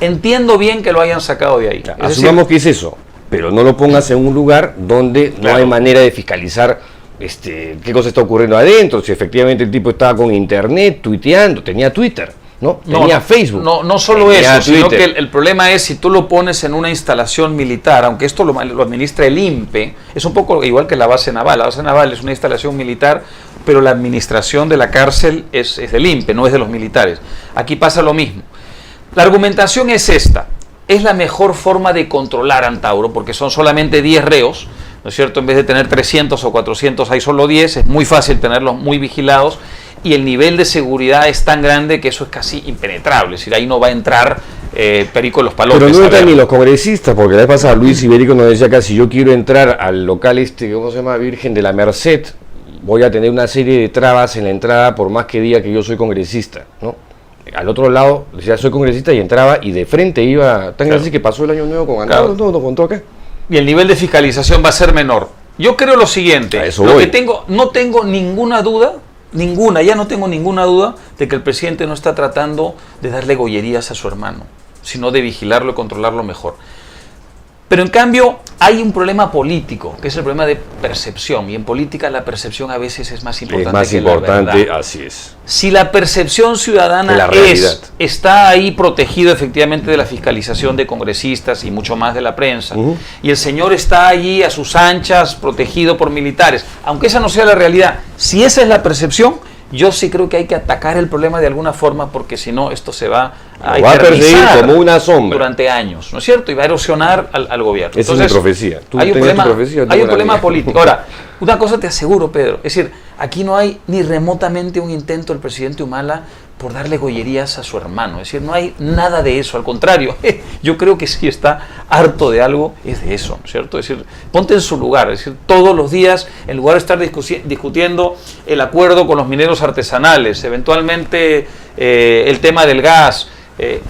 Entiendo bien que lo hayan sacado de ahí. Asumamos que es eso, pero no lo pongas en un lugar donde no hay manera de fiscalizar qué cosa está ocurriendo adentro, si efectivamente el tipo estaba con internet, tuiteando, tenía Twitter. ¿No? Tenía Facebook. No solo eso, sino que el problema es si tú lo pones en una instalación militar, aunque esto lo administra el INPE, es un poco igual que la base naval. La base naval es una instalación militar, pero la administración de la cárcel es del INPE, no es de los militares. Aquí pasa lo mismo. La argumentación es esta. Es la mejor forma de controlar a Antauro, porque son solamente 10 reos, ¿no es cierto? En vez de tener 300 o 400, hay solo 10, es muy fácil tenerlos muy vigilados, y el nivel de seguridad es tan grande que eso es casi impenetrable, es decir, ahí no va a entrar perico en los palotes. Pero no entran ni los congresistas, porque la vez pasada Luis Iberico nos decía acá, si yo quiero entrar al local ¿cómo se llama? Virgen de la Merced, voy a tener una serie de trabas en la entrada, por más que diga que yo soy congresista, ¿no? Al otro lado, decía, soy congresista, y entraba, y de frente iba, tan así que pasó el año nuevo con Antauro, no contó acá. Y el nivel de fiscalización va a ser menor. Yo creo lo siguiente, no tengo ninguna duda, ya no tengo ninguna duda de que el presidente no está tratando de darle gollerías a su hermano, sino de vigilarlo y controlarlo mejor. Pero en cambio, hay un problema político, que es el problema de percepción, y en política la percepción a veces es más importante la verdad. Así es. Si la percepción ciudadana está ahí protegido efectivamente de la fiscalización de congresistas y mucho más de la prensa, y el señor está allí a sus anchas, protegido por militares, aunque esa no sea la realidad, si esa es la percepción, yo sí creo que hay que atacar el problema de alguna forma, porque si no esto se va a perseguir como una sombra durante años, ¿no es cierto? Y va a erosionar al gobierno. Esa es mi profecía. Hay un problema político. Ahora, una cosa te aseguro, Pedro, es decir, aquí no hay ni remotamente un intento del presidente Humala por darle gollerías a su hermano, es decir, no hay nada de eso, al contrario, yo creo que si está harto de algo, es de eso, ¿no es cierto? Es decir, ponte en su lugar, es decir, todos los días, en lugar de estar discutiendo el acuerdo con los mineros artesanales, eventualmente el tema del gas,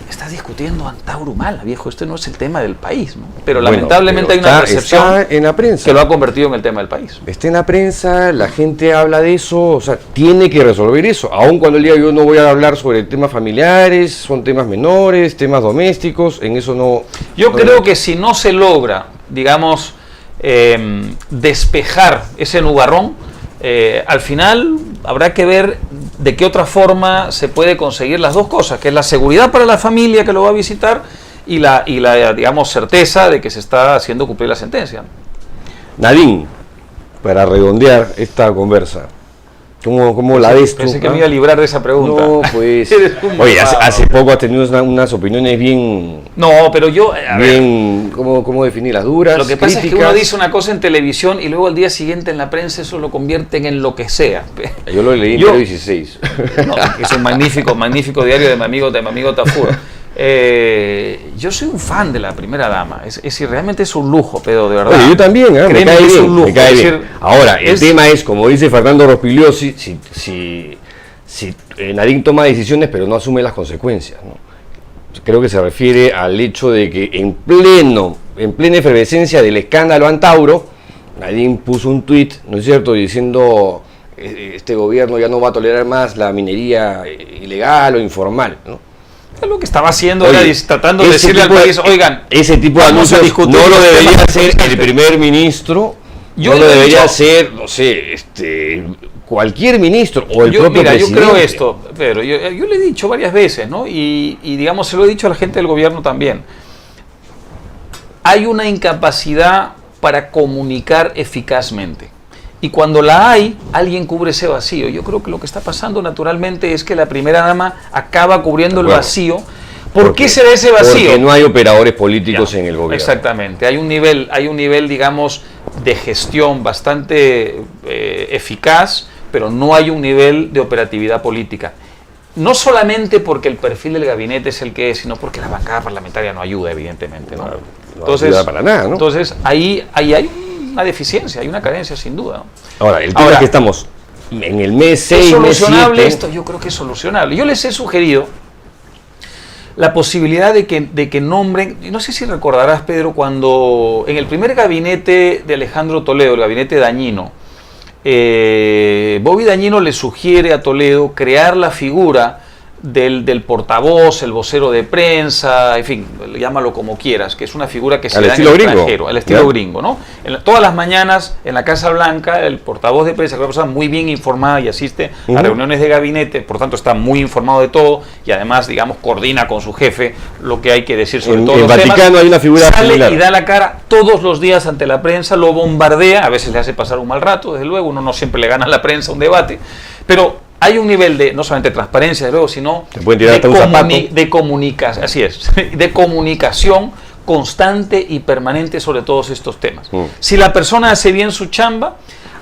estás discutiendo Antauro Humala, viejo, este no es el tema del país, ¿no? Pero lamentablemente hay una percepción en la prensa, que lo ha convertido en el tema del país. Está en la prensa, la gente habla de eso, o sea, tiene que resolver eso, aun cuando el día yo no voy a hablar sobre temas familiares, son temas menores, temas domésticos, en eso no... Yo creo que si no se logra, digamos, despejar ese nubarrón, al final habrá que ver de qué otra forma se puede conseguir las dos cosas, que es la seguridad para la familia que lo va a visitar y la digamos, certeza de que se está haciendo cumplir la sentencia. Nadine, para redondear esta conversa, ¿cómo la ves tú? Pensé que me iba a librar de esa pregunta. No, pues... Oye, hace poco has tenido unas opiniones bien... No, pero yo... ¿Cómo definir las duras? Lo que pasa es que uno dice una cosa en televisión y luego al día siguiente en la prensa eso lo convierten en lo que sea. Yo lo leí en Diario 16. No, es un magnífico diario de mi amigo Tafur. Yo soy un fan de la primera dama, es decir, realmente es un lujo, Pedro, de verdad. Oye, yo también, me cae bien, un lujo. Me cae bien. Ahora, el tema es, como dice Fernando Rospigliosi, si Nadine toma decisiones pero no asume las consecuencias, ¿no? Creo que se refiere al hecho de que en plena efervescencia del escándalo Antauro, Nadine puso un tuit, ¿no es cierto?, diciendo este gobierno ya no va a tolerar más la minería ilegal o informal, ¿no? Lo que estaba haciendo era tratando de decirle al país, oigan, ese tipo de anuncios no lo debería hacer el primer ministro, no lo debería hacer, no sé, cualquier ministro o el propio presidente. Yo creo esto, Pedro, yo le he dicho varias veces, ¿no? Y digamos, se lo he dicho a la gente del gobierno también. Hay una incapacidad para comunicar eficazmente. Y cuando la hay, alguien cubre ese vacío. Yo creo que lo que está pasando naturalmente es que la primera dama acaba cubriendo el vacío. ¿Por qué se da ese vacío? Porque no hay operadores políticos en el gobierno. Exactamente. Hay un nivel, digamos, de gestión bastante eficaz, pero no hay un nivel de operatividad política. No solamente porque el perfil del gabinete es el que es, sino porque la bancada parlamentaria no ayuda, evidentemente, ¿no? No ayuda para nada, ¿no? Entonces, ahí hay una deficiencia, hay una carencia sin duda, ¿no? Ahora, el tema es que estamos en el mes 6, ¿es solucionable esto? Yo creo que es solucionable. Yo les he sugerido la posibilidad de que nombren, no sé si recordarás, Pedro, cuando en el primer gabinete de Alejandro Toledo, el gabinete Dañino, Bobby Dañino le sugiere a Toledo crear la figura del portavoz, el vocero de prensa, en fin, llámalo como quieras, que es una figura que se da en el extranjero, al estilo gringo, ¿no? Todas las mañanas en la Casa Blanca, el portavoz de prensa, que es una persona muy bien informada y asiste a reuniones de gabinete, por tanto está muy informado de todo y además, digamos, coordina con su jefe lo que hay que decir sobre todos los temas. En Vaticano hay una figura similar. Y da la cara todos los días ante la prensa, lo bombardea, a veces le hace pasar un mal rato, desde luego, uno no siempre le gana a la prensa un debate, pero hay un nivel de, no solamente transparencia, desde luego, sino de comunicación, así es, de comunicación constante y permanente sobre todos estos temas. Si la persona hace bien su chamba,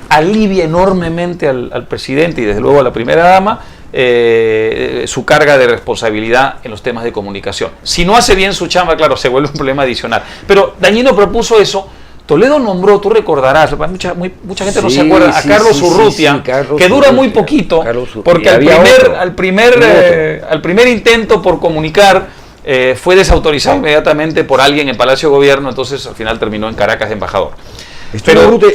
alivia enormemente al presidente y desde luego a la primera dama su carga de responsabilidad en los temas de comunicación. Si no hace bien su chamba, claro, se vuelve un problema adicional. Pero Dañino propuso eso. Toledo nombró, tú recordarás, mucha gente no se acuerda, a Carlos Urrutia, que dura muy poquito, porque al primer intento por comunicar fue desautorizado inmediatamente por alguien en Palacio de Gobierno, entonces al final terminó en Caracas de embajador.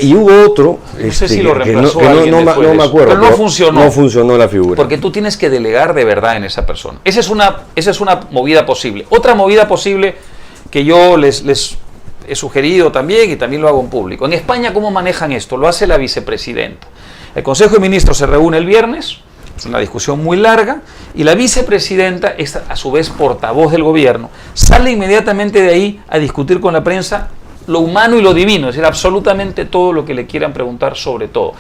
Y hubo otro, no sé si lo reemplazó alguien no me acuerdo, pero no funcionó. No funcionó la figura. Porque tú tienes que delegar de verdad en esa persona. Esa es una movida posible. Otra movida posible que yo les he sugerido también y también lo hago en público. En España, ¿cómo manejan esto? Lo hace la vicepresidenta. El Consejo de Ministros se reúne el viernes, es una discusión muy larga, y la vicepresidenta, es a su vez portavoz del gobierno, sale inmediatamente de ahí a discutir con la prensa lo humano y lo divino, es decir, absolutamente todo lo que le quieran preguntar sobre todo.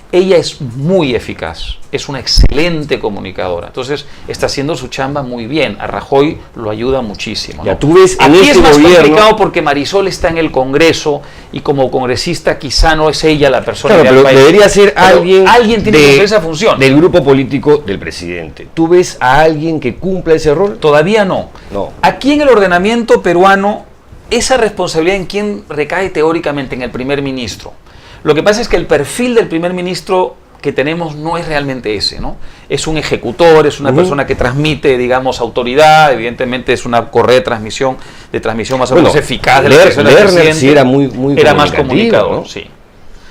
Ella es muy eficaz, es una excelente comunicadora, entonces está haciendo su chamba muy bien. A Rajoy lo ayuda muchísimo, ¿no? Ya tú ves en aquí este es más gobierno complicado porque Marisol está en el Congreso y como congresista quizá no es ella la persona claro, pero país. debería ser Pero alguien tiene que cumplir esa función. Del grupo político del presidente. ¿Tú ves a alguien que cumpla ese rol? Todavía no. No. Aquí en el ordenamiento peruano, esa responsabilidad en quién recae teóricamente, en el primer ministro. Lo que pasa es que el perfil del primer ministro que tenemos no es realmente ese, ¿no? Es un ejecutor, es una persona que transmite, digamos, autoridad, evidentemente es una correa de transmisión más o menos eficaz de la expresión del presidente. Sí era muy era más comunicador, ¿no? sí.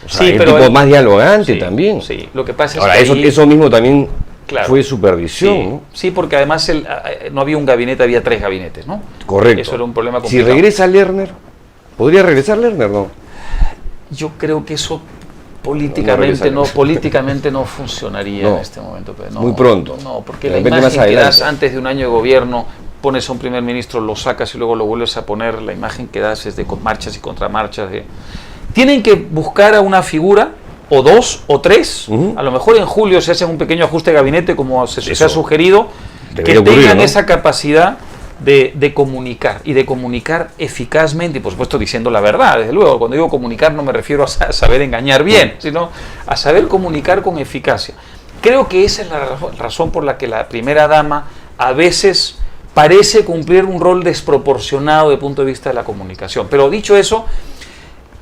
O sea, sí, pero tipo más dialogante también. Sí, lo que pasa ahora, es que eso mismo también claro, fue supervisión, sí, ¿no? Sí, porque además no había un gabinete, había 3 gabinetes, ¿no? Correcto. Eso era un problema complicado. Si regresa Lerner, ¿podría regresar Lerner, no? Yo creo que eso políticamente no funcionaría en este momento. Pero no, muy pronto. No, porque la imagen que das antes de un año de gobierno, pones a un primer ministro, lo sacas y luego lo vuelves a poner, la imagen que das es de marchas y contramarchas. Tienen que buscar a una figura, o 2 o 3, a lo mejor en julio se hace un pequeño ajuste de gabinete como se ha sugerido, que tengan esa capacidad de comunicar, y de comunicar eficazmente y por supuesto diciendo la verdad. Desde luego, cuando digo comunicar no me refiero a saber engañar bien, sino a saber comunicar con eficacia. Creo que esa es la razón por la que la primera dama a veces parece cumplir un rol desproporcionado desde el punto de vista de la comunicación. Pero dicho eso,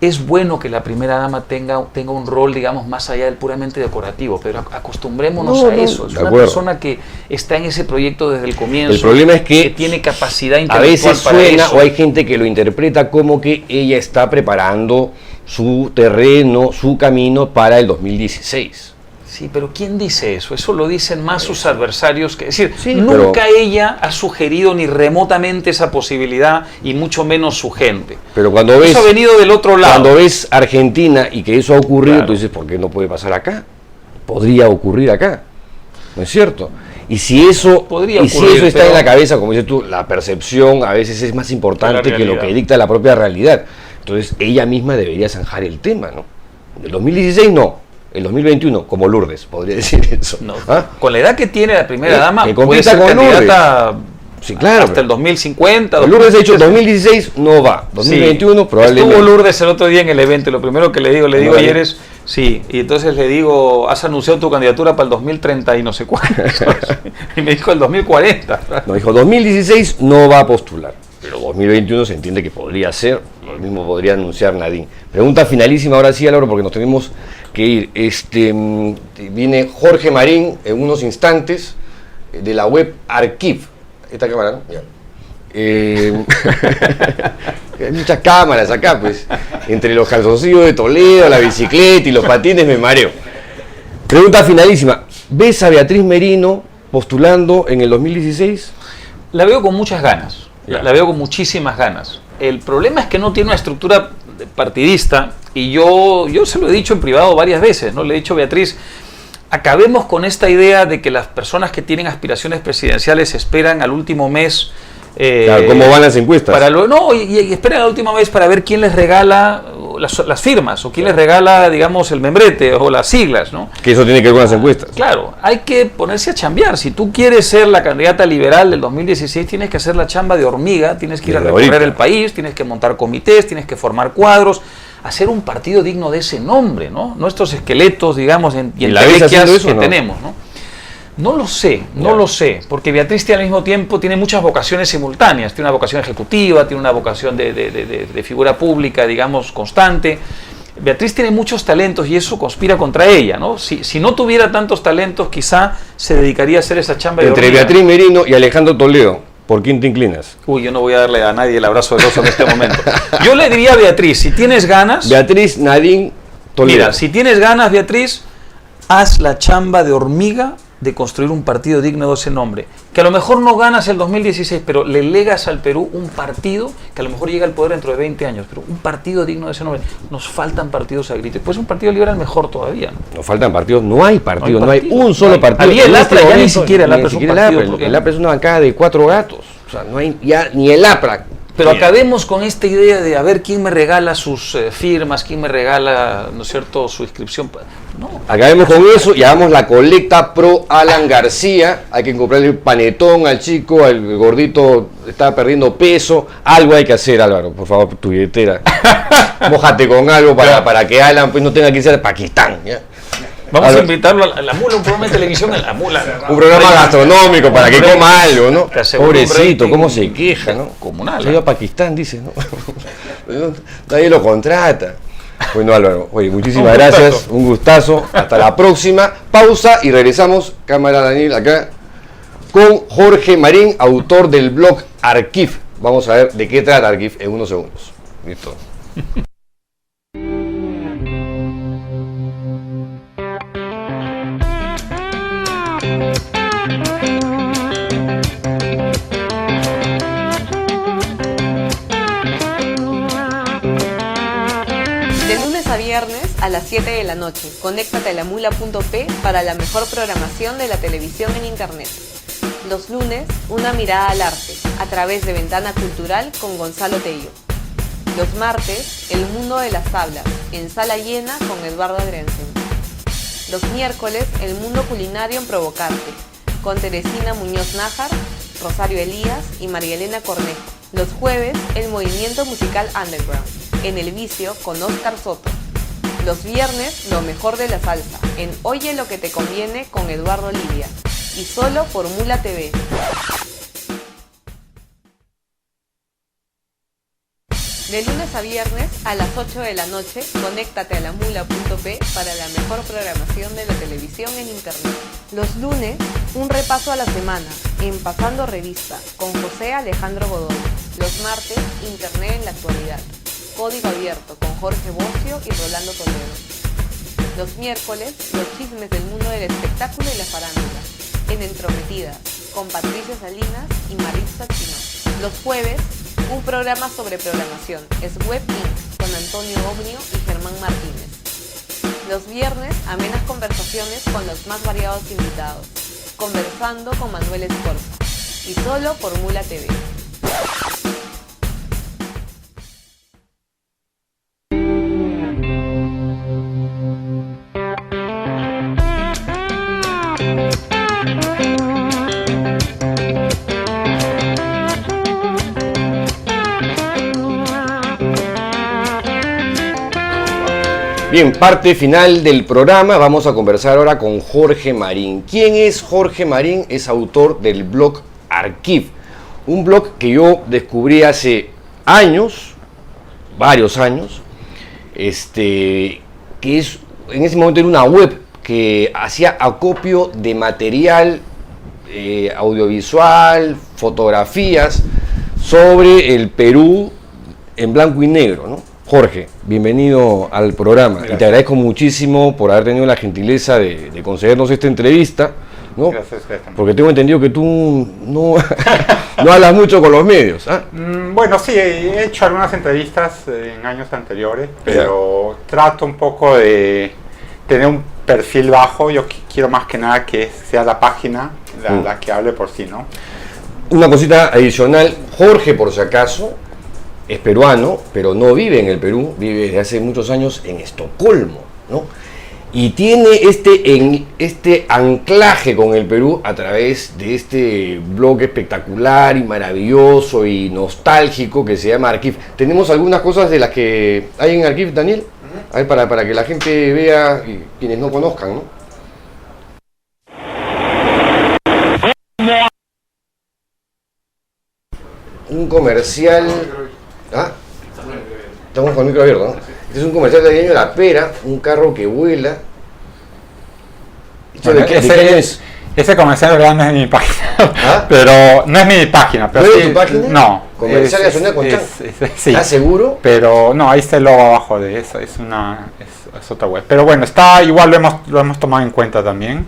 es bueno que la primera dama tenga un rol, digamos, más allá del puramente decorativo, pero acostumbrémonos a eso. Es una persona que está en ese proyecto desde el comienzo. El problema es que tiene capacidad intelectual. A veces suena, o hay gente que lo interpreta como que ella está preparando su terreno, su camino para el 2016. Sí, pero ¿quién dice eso? Eso lo dicen más sus adversarios. Es decir, nunca ella ha sugerido ni remotamente esa posibilidad, y mucho menos su gente. Pero cuando ves, eso ha venido del otro lado. Cuando ves Argentina y que eso ha ocurrido, tú dices, ¿por qué no puede pasar acá? Podría ocurrir acá, ¿no es cierto? Y si eso, está en la cabeza, como dices tú, la percepción a veces es más importante que lo que dicta la propia realidad. Entonces ella misma debería zanjar el tema, ¿no? El 2016 no. El 2021, como Lourdes, podría decir eso. No, con la edad que tiene la primera dama, que puede ser candidata hasta el 2050. Lourdes ha dicho 2016 no va, 2021 probablemente. Estuvo Lourdes el otro día en el evento, y lo primero que le digo ayer es, sí, y entonces le digo, has anunciado tu candidatura para el 2030 y no sé cuánto. Y me dijo el 2040. No, dijo 2016 no va a postular, pero 2021 se entiende que podría ser, lo mismo podría anunciar Nadine. Pregunta finalísima ahora sí, Álvaro, porque nos tenemos que ir. Viene Jorge Marín en unos instantes de la web Archive. Esta cámara, ¿no? Ya. Hay muchas cámaras acá, pues. Entre los calzoncillos de Toledo, la bicicleta y los patines me mareo. Pregunta finalísima. ¿Ves a Beatriz Merino postulando en el 2016? La veo con muchas ganas. La veo con muchísimas ganas. El problema es que no tiene una estructura partidista, y yo se lo he dicho en privado varias veces, ¿no? Le he dicho, Beatriz, acabemos con esta idea de que las personas que tienen aspiraciones presidenciales esperan al último mes. Claro, ¿cómo van las encuestas? Y esperan al último mes para ver quién les regala las firmas, o quién les regala, digamos, el membrete o las siglas, ¿no? Que eso tiene que ver con las encuestas. Claro, hay que ponerse a chambear. Si tú quieres ser la candidata liberal del 2016, tienes que hacer la chamba de hormiga, tienes que ir a recorrer el país, tienes que montar comités, tienes que formar cuadros, hacer un partido digno de ese nombre, ¿no? No estos esqueletos, digamos, y entelequias que tenemos, ¿no? No lo sé, porque Beatriz al mismo tiempo tiene muchas vocaciones simultáneas. Tiene una vocación ejecutiva, tiene una vocación de figura pública, digamos, constante. Beatriz tiene muchos talentos y eso conspira contra ella, ¿no? Si no tuviera tantos talentos, quizá se dedicaría a hacer esa chamba de Entre hormiga. Beatriz Merino y Alejandro Toledo, ¿por quién te inclinas? Yo no voy a darle a nadie el abrazo de oso en este momento. Yo le diría a Beatriz, si tienes ganas... Beatriz, Nadine, Toledo. Mira, si tienes ganas, Beatriz, haz la chamba de hormiga de construir un partido digno de ese nombre, que a lo mejor no ganas el 2016, pero le legas al Perú un partido que a lo mejor llega al poder dentro de 20 años, pero un partido digno de ese nombre. Nos faltan partidos a gritos. Pues un partido liberal mejor todavía, ¿no? Nos faltan partidos, no hay partido, no hay un solo partido. Había el APRA, ya ni siquiera el APRA es un partido. El APRA es una bancada de 4 gatos, o sea, no hay ya ni el APRA. Pero acabemos con esta idea de a ver quién me regala sus firmas, quién me regala, ¿no es cierto?, su inscripción. No. Acabemos con eso y hagamos la colecta pro Alan García. Hay que comprarle el panetón al chico, al gordito está perdiendo peso. Algo hay que hacer, Álvaro, por favor, tu billetera. Mójate con algo para que Alan pues, no tenga que irse a Pakistán, ¿ya? Vamos a invitarlo a la mula, un programa de televisión a la mula. Un programa gastronómico para que coma algo, ¿no? Pobrecito, cómo se queja, ¿no? Comunal. Se ha ido a Pakistán, dice, ¿no? Nadie lo contrata. Bueno, Álvaro, oye, muchísimas gracias, un gustazo. Hasta la próxima. Pausa y regresamos, cámara Daniel, acá, con Jorge Marín, autor del blog Archive. Vamos a ver de qué trata Archive en unos segundos. Listo. Viernes a las 7 de la noche. Conéctate a lamula.p para la mejor programación de la televisión en internet. Los lunes, una mirada al arte, a través de Ventana Cultural con Gonzalo Tello. Los martes, el mundo de las tablas, en sala llena con Eduardo Adriansen. Los miércoles, el mundo culinario en Provocarte, con Teresina Muñoz Nájar, Rosario Elías y María Elena Cornejo. Los jueves, el movimiento musical underground, en El Vicio con Óscar Soto. Los viernes, lo mejor de la salsa, en Oye lo que te conviene con Eduardo Livia, y solo por Mula TV. De lunes a viernes a las 8 de la noche, conéctate a lamula.p para la mejor programación de la televisión en internet. Los lunes, un repaso a la semana, en Pasando Revista, con José Alejandro Godoy. Los martes, Internet en la actualidad. Código Abierto con Jorge Bocio y Rolando Toledo. Los miércoles, los chismes del mundo del espectáculo y la farándula, en Entrometida, con Patricia Salinas y Maritza Chino. Los jueves, un programa sobre programación, es Web Inc. con Antonio Ognio y Germán Martínez. Los viernes, amenas conversaciones con los más variados invitados, conversando con Manuel Escorza, y solo por Mula TV. Bien, parte final del programa. Vamos a conversar ahora con Jorge Marín. ¿Quién es Jorge Marín? Es autor del blog Archive, un blog que yo descubrí hace años, varios años, que es, en ese momento era una web que hacía acopio de material audiovisual, fotografías sobre el Perú en blanco y negro, ¿no? Jorge, bienvenido al programa. Gracias. Y te agradezco muchísimo por haber tenido la gentileza de concedernos esta entrevista, ¿no? Gracias. Porque tengo entendido que tú no, no hablas mucho con los medios, ¿ah? Bueno, sí, he hecho algunas entrevistas en años anteriores, pero trato un poco de tener un perfil bajo. Yo quiero más que nada que sea la página la que hable por sí, ¿no? Una cosita adicional, Jorge, por si acaso, es peruano, pero no vive en el Perú, vive desde hace muchos años en Estocolmo, ¿no? Y tiene este anclaje con el Perú a través de este blog espectacular y maravilloso y nostálgico que se llama Archive. Tenemos algunas cosas de las que hay en Archive, Daniel, a ver, para que la gente vea y quienes no conozcan, ¿no? Un comercial. ¿Ah? Estamos con el micro abierto, ¿no? Este es un comercial de Año La Pera, un carro que vuela. Bueno, ese comercial de verdad no es de mi página. ¿Ah? Pero no es mi página. Pero ¿no sí, es tu página? No. Comercial de gasolina con Chan. Sí. ¿Estás seguro? Pero no, ahí está el logo abajo de eso. Es otra web. Pero bueno, está igual, lo hemos tomado en cuenta también.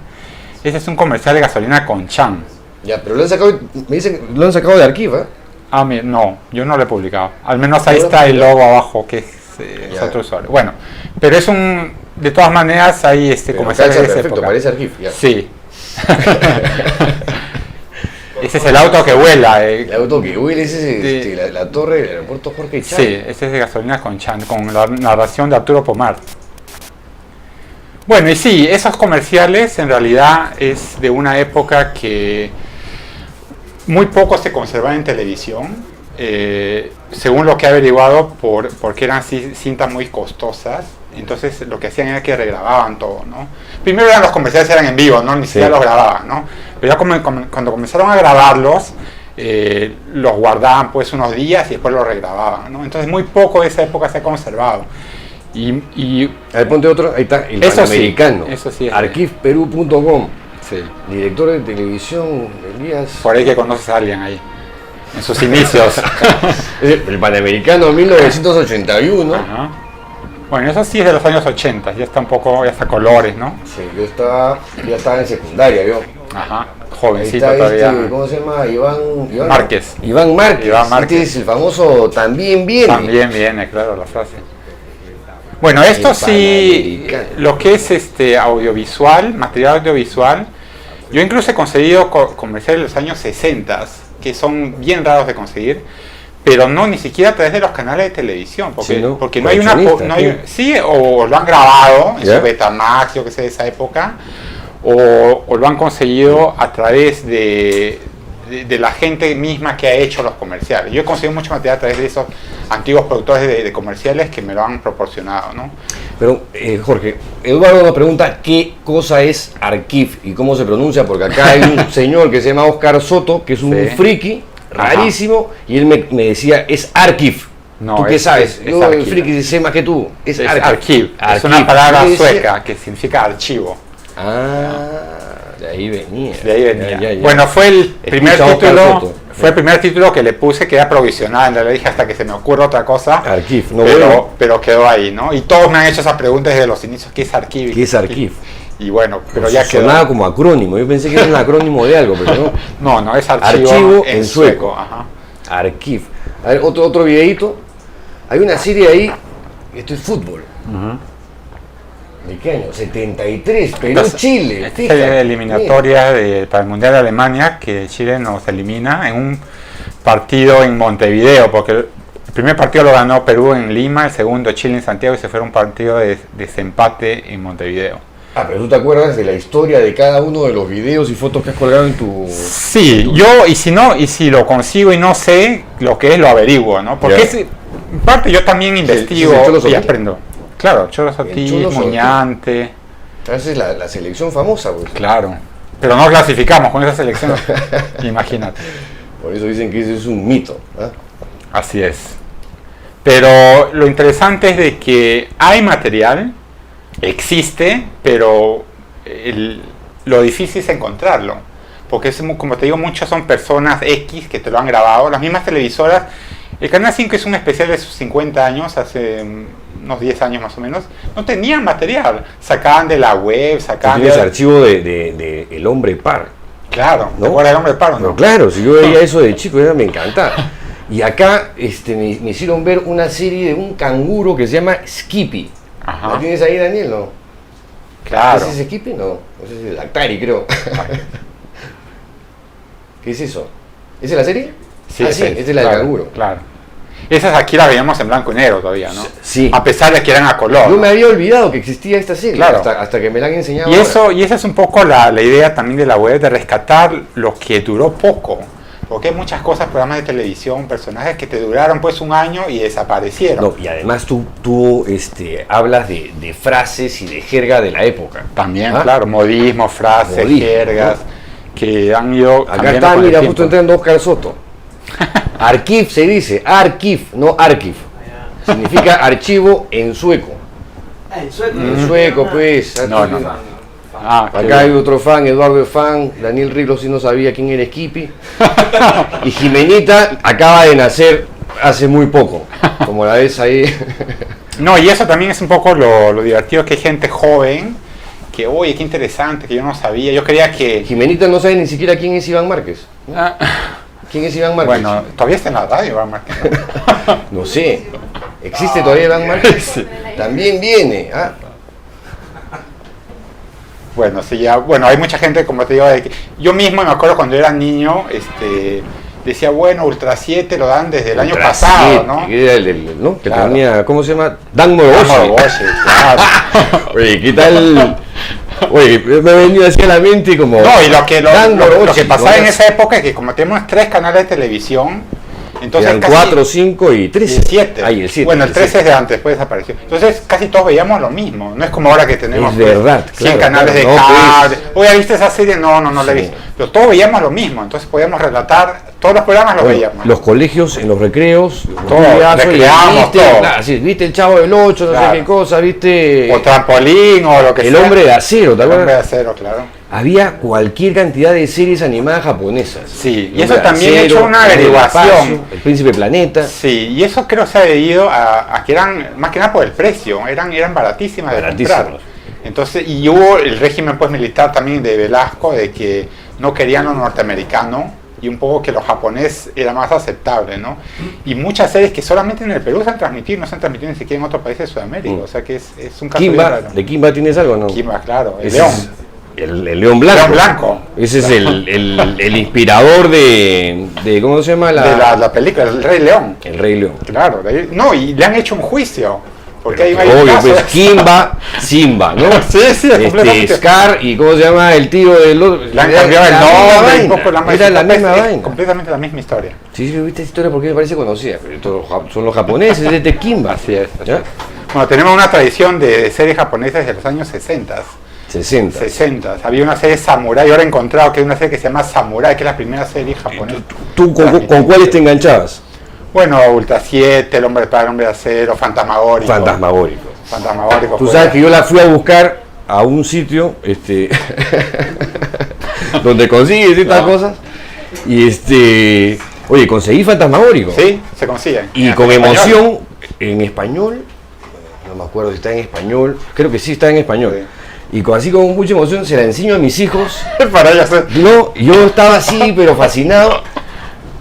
Ese es un comercial de gasolina con Chan. Ya, pero lo han sacado, me dicen, lo han sacado de archivo, ¿eh? Ah, no, yo no lo he publicado. Al menos ahí ¿No lo está has el publicado? logo abajo, que es otro usuario. Bueno, pero es de todas maneras hay Pero comerciales calza de esa perfecto, época. parece archivo, ya. Sí. Ese es el auto que vuela. El auto que huele es Sí. la torre del aeropuerto Jorge Chávez. Sí, ese es de gasolina con Chan, con la narración de Arturo Pomar. Bueno, y sí, esos comerciales en realidad es de una época que muy poco se conservan en televisión, según lo que he averiguado, porque eran cintas muy costosas. Entonces lo que hacían era que regrababan todo, ¿no? Primero los comerciales eran en vivo, ¿no? Ni siquiera los grababan, ¿no? Pero ya cuando comenzaron a grabarlos, los guardaban pues unos días y después los regrababan, ¿no? Entonces muy poco de esa época se ha conservado. A ver, ponte otro, ahí está, el Eso Panamericano. sí, eso sí es. Archivperú.com, Sí, director de televisión, Elías. por ahí que conoces a alguien ahí, en sus inicios. El Panamericano 1981. Ajá. Bueno, eso sí es de los años 80, ya está colores, ¿no? Sí, ya estaba en secundaria, yo. Ajá, Ahí jovencito está todavía. ¿cómo se llama? Iván Márquez. Iván Márquez. Iván Márquez. Este es el famoso También Viene. También viene, claro, la frase. Bueno, esto El sí, Panamericano. lo que es audiovisual, material audiovisual, yo incluso he conseguido comerciales de los años 60, que son bien raros de conseguir, pero no ni siquiera a través de los canales de televisión, porque, Sí, ¿no? porque no hay una... Coleccionistas, No hay, ¿no? sí, o lo han grabado en ¿Ya? su Betamax, yo que sé, de esa época, o lo han conseguido a través de la gente misma que ha hecho los comerciales. Yo he conseguido mucho material a través de esos antiguos productores de comerciales que me lo han proporcionado, ¿no? Pero, Jorge, Eduardo nos pregunta qué cosa es Archiv y cómo se pronuncia, porque acá hay un señor que se llama Oscar Soto, que es un Sí. friki, Ajá. rarísimo, y él me decía, es Archiv. No, ¿Tú qué es- sabes? es Yo, el Archiv. friki, sé más que tú. Es Es Archiv. archive, es Archiv. una palabra Yo decía- sueca que significa archivo. De ahí venía. De ahí venía. Ya. Bueno, fue el primer Escucha Oscar título, Soto. fue el primer título que le puse, que era provisional, le dije hasta que se me ocurra otra cosa, Archiv, no pero, bueno. pero quedó ahí, ¿no? Y todos me han hecho esa pregunta desde los inicios, ¿qué es archivo? ¿Qué es Archiv? Y bueno, pero ya quedó. Sonaba como acrónimo. Yo pensé que era un acrónimo de algo, pero no. No, es archivo, Archivo en en sueco. sueco. Ajá. Archiv. A ver, otro videito. Hay una serie ahí. Esto es fútbol. ¿De qué año? 73. Perú-Chile. Esta es la eliminatoria para el Mundial de Alemania, que Chile nos elimina en un partido en Montevideo, porque el primer partido lo ganó Perú en Lima, el segundo Chile en Santiago, y se fue un partido de desempate en Montevideo. Ah, pero tú te acuerdas de la historia de cada uno de los videos y fotos que has colgado en tu... Sí, yo, y si lo consigo y no sé lo que es, lo averiguo, ¿no? Porque Ya. en parte yo también investigo ¿es el Cholo y Sotil? aprendo. Claro, Cholo Sotil, Cholo Sotil. Muñante, Esa es la selección famosa, pues. claro. Pero no clasificamos con esa selección, imagínate. Por eso dicen que ese es un mito. ¿Ah? Así es. Pero lo interesante es de que hay material, existe, pero lo difícil es encontrarlo. Porque como te digo, muchas son personas X que te lo han grabado. Las mismas televisoras. El Canal 5 es un especial de sus 50 años, hace unos 10 años más o menos. No tenían material. Sacaban de la web, Tú sacaban tienes de... archivo de El Hombre Par. Claro, ¿no? ¿te acuerdas del Hombre de Paro, Pero no? claro, si yo veía eso de chico, me encantaba. Y acá me hicieron ver una serie de un canguro que se llama Skippy. Ajá. ¿La tienes ahí, Daniel? No. Claro. ¿Ese es Skippy? No. Ese es el Atari, creo. ¿Qué es eso? ¿Esa es la serie? Sí, ah, sí, esta es la claro, del canguro. Claro. Esas aquí las veíamos en blanco y negro todavía, ¿no? Sí. A pesar de que eran a color. Yo ¿no? me había olvidado que existía esta serie, Claro. hasta que me la han enseñado. Y ahora. esa es un poco la idea también de la web, de rescatar lo que duró poco. Porque hay muchas cosas, programas de televisión, personajes que te duraron pues un año y desaparecieron. No, y además tú hablas de frases y de jerga de la época. También, ¿Ah? claro, modismo, frases, Modismo, jergas, que han ido Acá cambiando está, con el mira, tiempo. justo entrando Oscar Soto. Archiv se dice, Archiv, no Archiv. Significa archivo en sueco. En sueco. En sueco, pues. No. Ah, qué Acá hay bien. otro fan, Eduardo es fan, Daniel Riglos sí no sabía quién era Skippy. Y Jimenita acaba de nacer hace muy poco, como la ves ahí. No, y eso también es un poco lo divertido, que hay gente joven que, oye, qué interesante, que yo no sabía. Yo creía que... Jimenita no sabe ni siquiera quién es Iván Márquez. Ah, ¿Quién es Iván Márquez? bueno, todavía está en la radio, Iván Márquez, ¿no? No sé. ¿Existe todavía Iván Márquez? También viene. ¿Ah? Bueno, sí, ya, bueno, hay mucha gente, como te digo, de que yo mismo me acuerdo cuando era niño, decía, bueno, Ultra 7 lo dan desde el año Ultra pasado, 7, ¿no? que era el ¿no? Que Claro. tenía, ¿cómo se llama? Dan Vamos, Moroboshi. Boche, claro. Oye, ¿qué tal? Oye, me ha venido así a la mente como... No, y lo Dan que Moroboshi, pasaba en ¿no? esa época es que como tenemos 3 canales de televisión, entonces Eran 4, 5 y 13. el 7. Ay, el 7. Bueno, el 13 es de antes, después desapareció. Entonces casi todos veíamos lo mismo. No es como ahora que tenemos Es verdad, 100 claro, canales claro, de no, cable. pues. Oye, ¿viste esa serie? No la he Sí. visto. Pero todos veíamos lo mismo. Entonces podíamos relatar, todos los programas los Bueno, veíamos. los colegios, en los recreos, Todo, días, oye, recreamos, ¿viste? todo. Claro, sí, ¿viste el Chavo del 8, no Claro. sé qué cosa? ¿Viste? O trampolín o lo que El sea. Hombre de Acero, ¿te El Hombre de acuerdas? Acero, claro. Había cualquier cantidad de series animadas japonesas. Sí, y El eso Hombre de también he Acero, hecho una El Hombre del averiguación. Espacio, El Príncipe Planeta. Sí, y eso creo se ha debido a que eran, más que nada por el precio, eran baratísimas de Baratísimas. comprar. Entonces, y hubo el régimen pues militar también de Velasco, de que no querían lo norteamericano, y un poco que lo japonés era más aceptable, ¿no? Y muchas series que solamente en el Perú se han transmitido, no se han transmitido ni siquiera en otros países de Sudamérica, o sea que es un caso bien Kimba, raro. ¿de Kimba tienes algo o no? Kimba, claro, el Ese león. es el León Blanco. León Blanco. Ese es el inspirador de, ¿cómo se llama? De la película, El Rey León. El Rey León. Claro, no, y le han hecho un juicio, porque hay un Obvio, caso pues de- Kimba, Simba, ¿no? Sí, sí, completamente. Scar y ¿cómo se llama el tío del otro? Le han cambiado el La misma nombre, vaina, un poco era la misma es vaina. completamente la misma historia. Sí, sí, viste esta historia porque me parece conocida, pero son los japoneses, es de Kimba. Así es. ¿Ya? Bueno, tenemos una tradición de series japonesas de los años 60. 60. 60. Había una serie Samurai, ahora he encontrado que hay una serie que se llama Samurai, que es la primera serie japonesa. ¿Tú con cuáles te enganchabas? Bueno, Ultra 7, El Hombre para el Hombre de Acero, Fantasmagórico. Fantasmagórico. Fantasmagórico. Tú fue- sabes que yo la fui a buscar a un sitio donde consigues estas cosas y oye, conseguí Fantasmagórico. Sí, se consigue. Y En con español. emoción, en español, no me acuerdo si está en español, creo que sí está en español. Y así con mucha emoción se la enseño a mis hijos. Para ellos. No, yo estaba así, pero fascinado.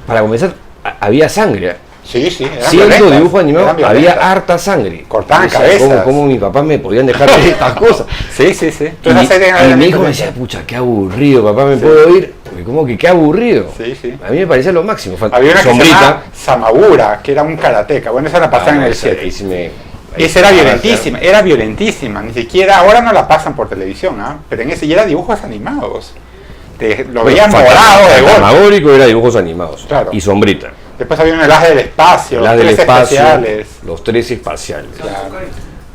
Para comenzar, había sangre. Sí, sí. eran Siendo violentas, dibujo animado, eran había violentas. harta sangre. Cortaban O sea, cabezas. ¿Cómo mis papás me podían dejar de estas cosas? Sí, sí, sí. Y, Entonces, esa serie era y mi realmente hijo me violenta. decía, pucha, qué aburrido, papá, ¿me puedo ir? Y ¿cómo que qué aburrido? Sí, sí. A mí me parecía lo máximo. Había una que se Sombrita. llamaba Samagura, que era un karateca. Bueno, esa la pasaban en el 7. Ahí sí me- Esa era violentísima, ni siquiera, ahora no la pasan por televisión, ¿ah? Pero en ese ya era dibujos animados. Lo veían morado de gol. Fantasmagórico era dibujos animados. Claro. Y sombrita. Después había un Enlace del Espacio, Las del Tres espacio, especiales. los 13 espaciales.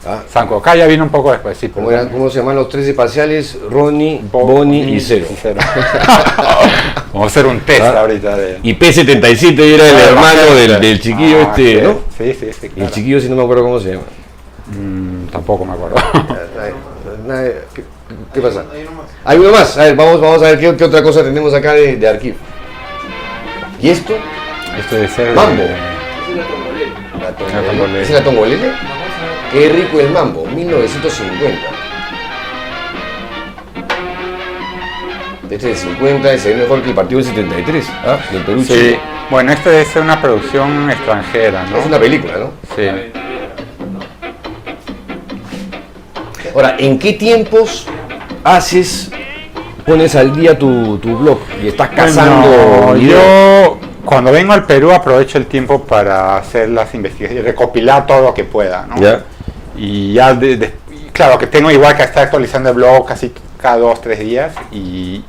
Ah, Sankokai ya vino un poco después, sí. ¿Cómo se llaman los 13 espaciales? Ronnie, Bonnie y Cero. Vamos a hacer un test Ah. ahorita de... Y P77 era el hermano del chiquillo Ah, sí. ¿no? Sí, sí, sí, Y el claro. chiquillo, si no me acuerdo cómo se llama. Tampoco me acuerdo. ¿Qué pasa? Hay uno más. A ver, vamos a ver qué otra cosa tenemos acá de archivo. ¿Y esto? Esto debe ser... Mambo. La tongolele. ¿Es la tongolele? Qué rico el mambo, 1950. Este es el 50, ese es mejor que el partido del 73, ¿ah? Del Perú Sí, Chile. bueno, esto debe ser una producción extranjera, ¿no? Es una película, ¿no? Sí. Ahora, ¿en qué tiempos pones al día tu blog y estás cazando Bueno, videos? yo cuando vengo al Perú aprovecho el tiempo para hacer las investigaciones, recopilar todo lo que pueda, ¿no? ¿Ya? Y ya, claro, que tengo igual que estar actualizando el blog casi cada 2-3 días y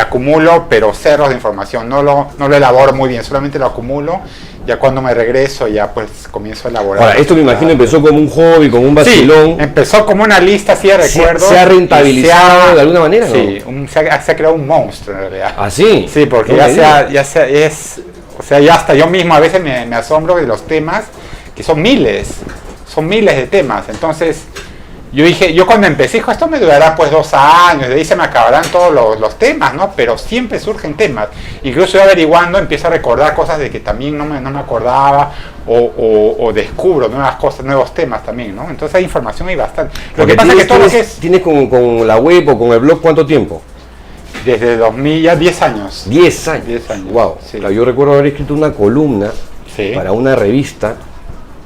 acumulo, pero cerros de información, no lo elaboro muy bien, solamente lo acumulo, ya cuando me regreso ya pues comienzo a elaborar. Ahora, esto me imagino empezó como un hobby, como un vacilón. Sí, empezó como una lista así de recuerdos. ¿Se ha rentabilizado de alguna manera, no? Sí, se ha creado un monstruo en realidad. ¿Ah, sí? Sí, porque No me digas. o sea, ya hasta yo mismo a veces me asombro de los temas, que son miles de temas. Entonces, yo cuando empecé, esto me durará pues 2 años, de ahí se me acabarán todos los temas, ¿no? Pero siempre surgen temas. Incluso yo averiguando empiezo a recordar cosas de que también no me acordaba, o descubro nuevas cosas, nuevos temas también, ¿no? Entonces hay información ahí bastante. Lo que pasa es que todo lo que es... ¿Tienes con la web o con el blog cuánto tiempo? Desde 2000, ya 10 años. 10 años. 10 años. Wow. Sí. Claro, yo recuerdo haber escrito una columna para una revista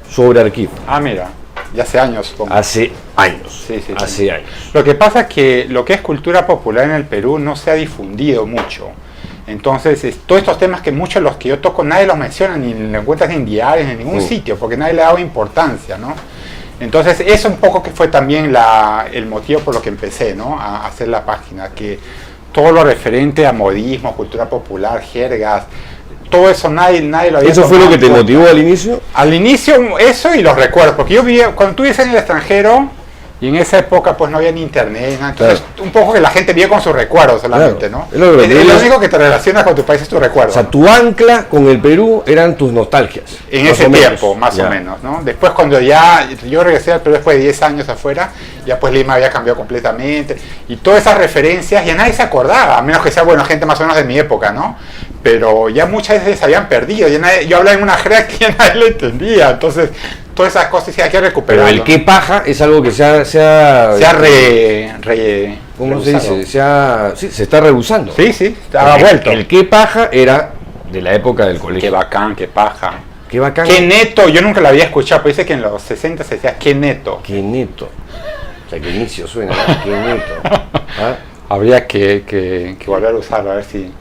sobre archivo. Ah, mira, ya hace años. Hace años. Sí, hace años. Lo que pasa es que lo que es cultura popular en el Perú no se ha difundido mucho. Entonces, todos estos temas que muchos de los que yo toco, nadie los menciona, ni lo encuentras en diarios, ni en ningún sitio, porque nadie le ha dado importancia, ¿no? Entonces, eso un poco que fue también el motivo por lo que empecé, ¿no? A hacer la página, que todo lo referente a modismo, cultura popular, jergas, todo eso nadie lo había. ¿Eso fue lo que te motivó al inicio? Al inicio eso y los recuerdos, porque yo vivía, cuando tú vivías en el extranjero, y en esa época pues no había ni internet, ¿no? Entonces un poco que la gente vive con sus recuerdos solamente, ¿no? Es lo único que te relaciona con tu país, es tu recuerdo. O sea, tu ancla con el Perú eran tus nostalgias. En ese tiempo, más o menos, ¿no? Después cuando yo regresé al Perú después de 10 años afuera, ya pues Lima había cambiado completamente, y todas esas referencias ya nadie se acordaba, a menos que sea, bueno, gente más o menos de mi época, ¿no? Pero ya muchas veces se habían perdido, yo hablaba en una jerga que ya nadie lo entendía, entonces todas esas cosas sí hay que recuperar. Pero el qué paja es algo que se ha ¿cómo se dice? Se está rehusando. Sí, estaba vuelto. El qué paja era de la época del colegio. Qué bacán, qué paja. Qué bacán. Qué neto, yo nunca lo había escuchado, pero dice que en los 60 se decía qué neto. Qué neto. O sea, que inicio suena, ¿no? Qué neto. ¿Ah? Habría que volver a usarlo, a ver si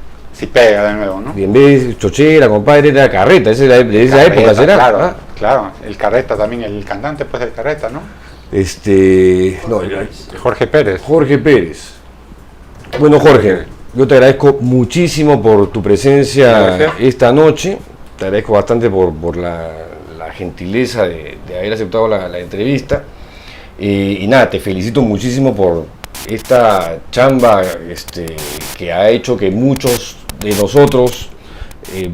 pega de nuevo, ¿no? Y en vez de chochera, compadre, era carreta, esa de esa época será. Claro, ¿Ah? claro, el Carreta también, el cantante pues del Carreta, ¿no? No, Jorge Pérez. Jorge Pérez. Bueno, Jorge, yo te agradezco muchísimo por tu presencia esta noche. Te agradezco bastante por la gentileza de haber aceptado la entrevista. Y nada, te felicito muchísimo por esta chamba que ha hecho que muchos de nosotros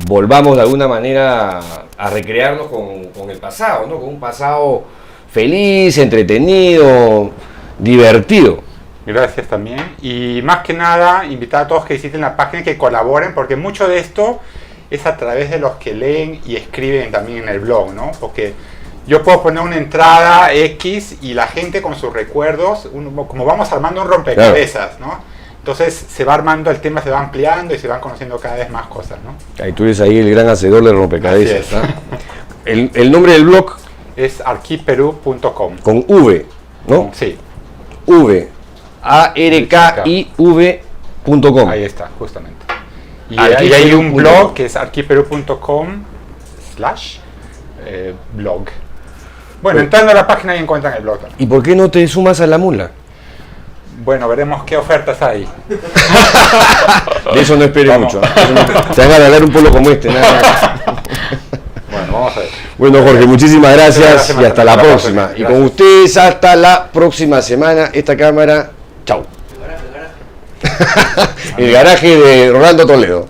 volvamos de alguna manera a recrearnos con el pasado, ¿no? Con un pasado feliz, entretenido, divertido. Gracias también. Y más que nada, invitar a todos que visiten la página y que colaboren, porque mucho de esto es a través de los que leen y escriben también en el blog, ¿no? Porque yo puedo poner una entrada X y la gente con sus recuerdos, como vamos armando un rompecabezas, ¿no? Entonces se va armando el tema, se va ampliando y se van conociendo cada vez más cosas, ¿no? Ahí tú eres ahí el gran hacedor de rompecabezas, ¿no? El nombre del blog es arquiperú.com. Con V, ¿no? Sí. V. ARKIV.com. Ahí está, justamente. Y hay un blog que es arquiperú.com/blog. Bueno, entrando a la página ahí encuentran el blog también. ¿Y por qué no te sumas a la mula? Bueno, veremos qué ofertas hay. De eso no esperes mucho. Te van a regalar un polo como este, nada. Bueno, vamos a ver. Bueno, Jorge, muchísimas gracias y hasta la próxima. Y con ustedes hasta la próxima semana. Esta cámara, chau. El garaje de Rolando Toledo.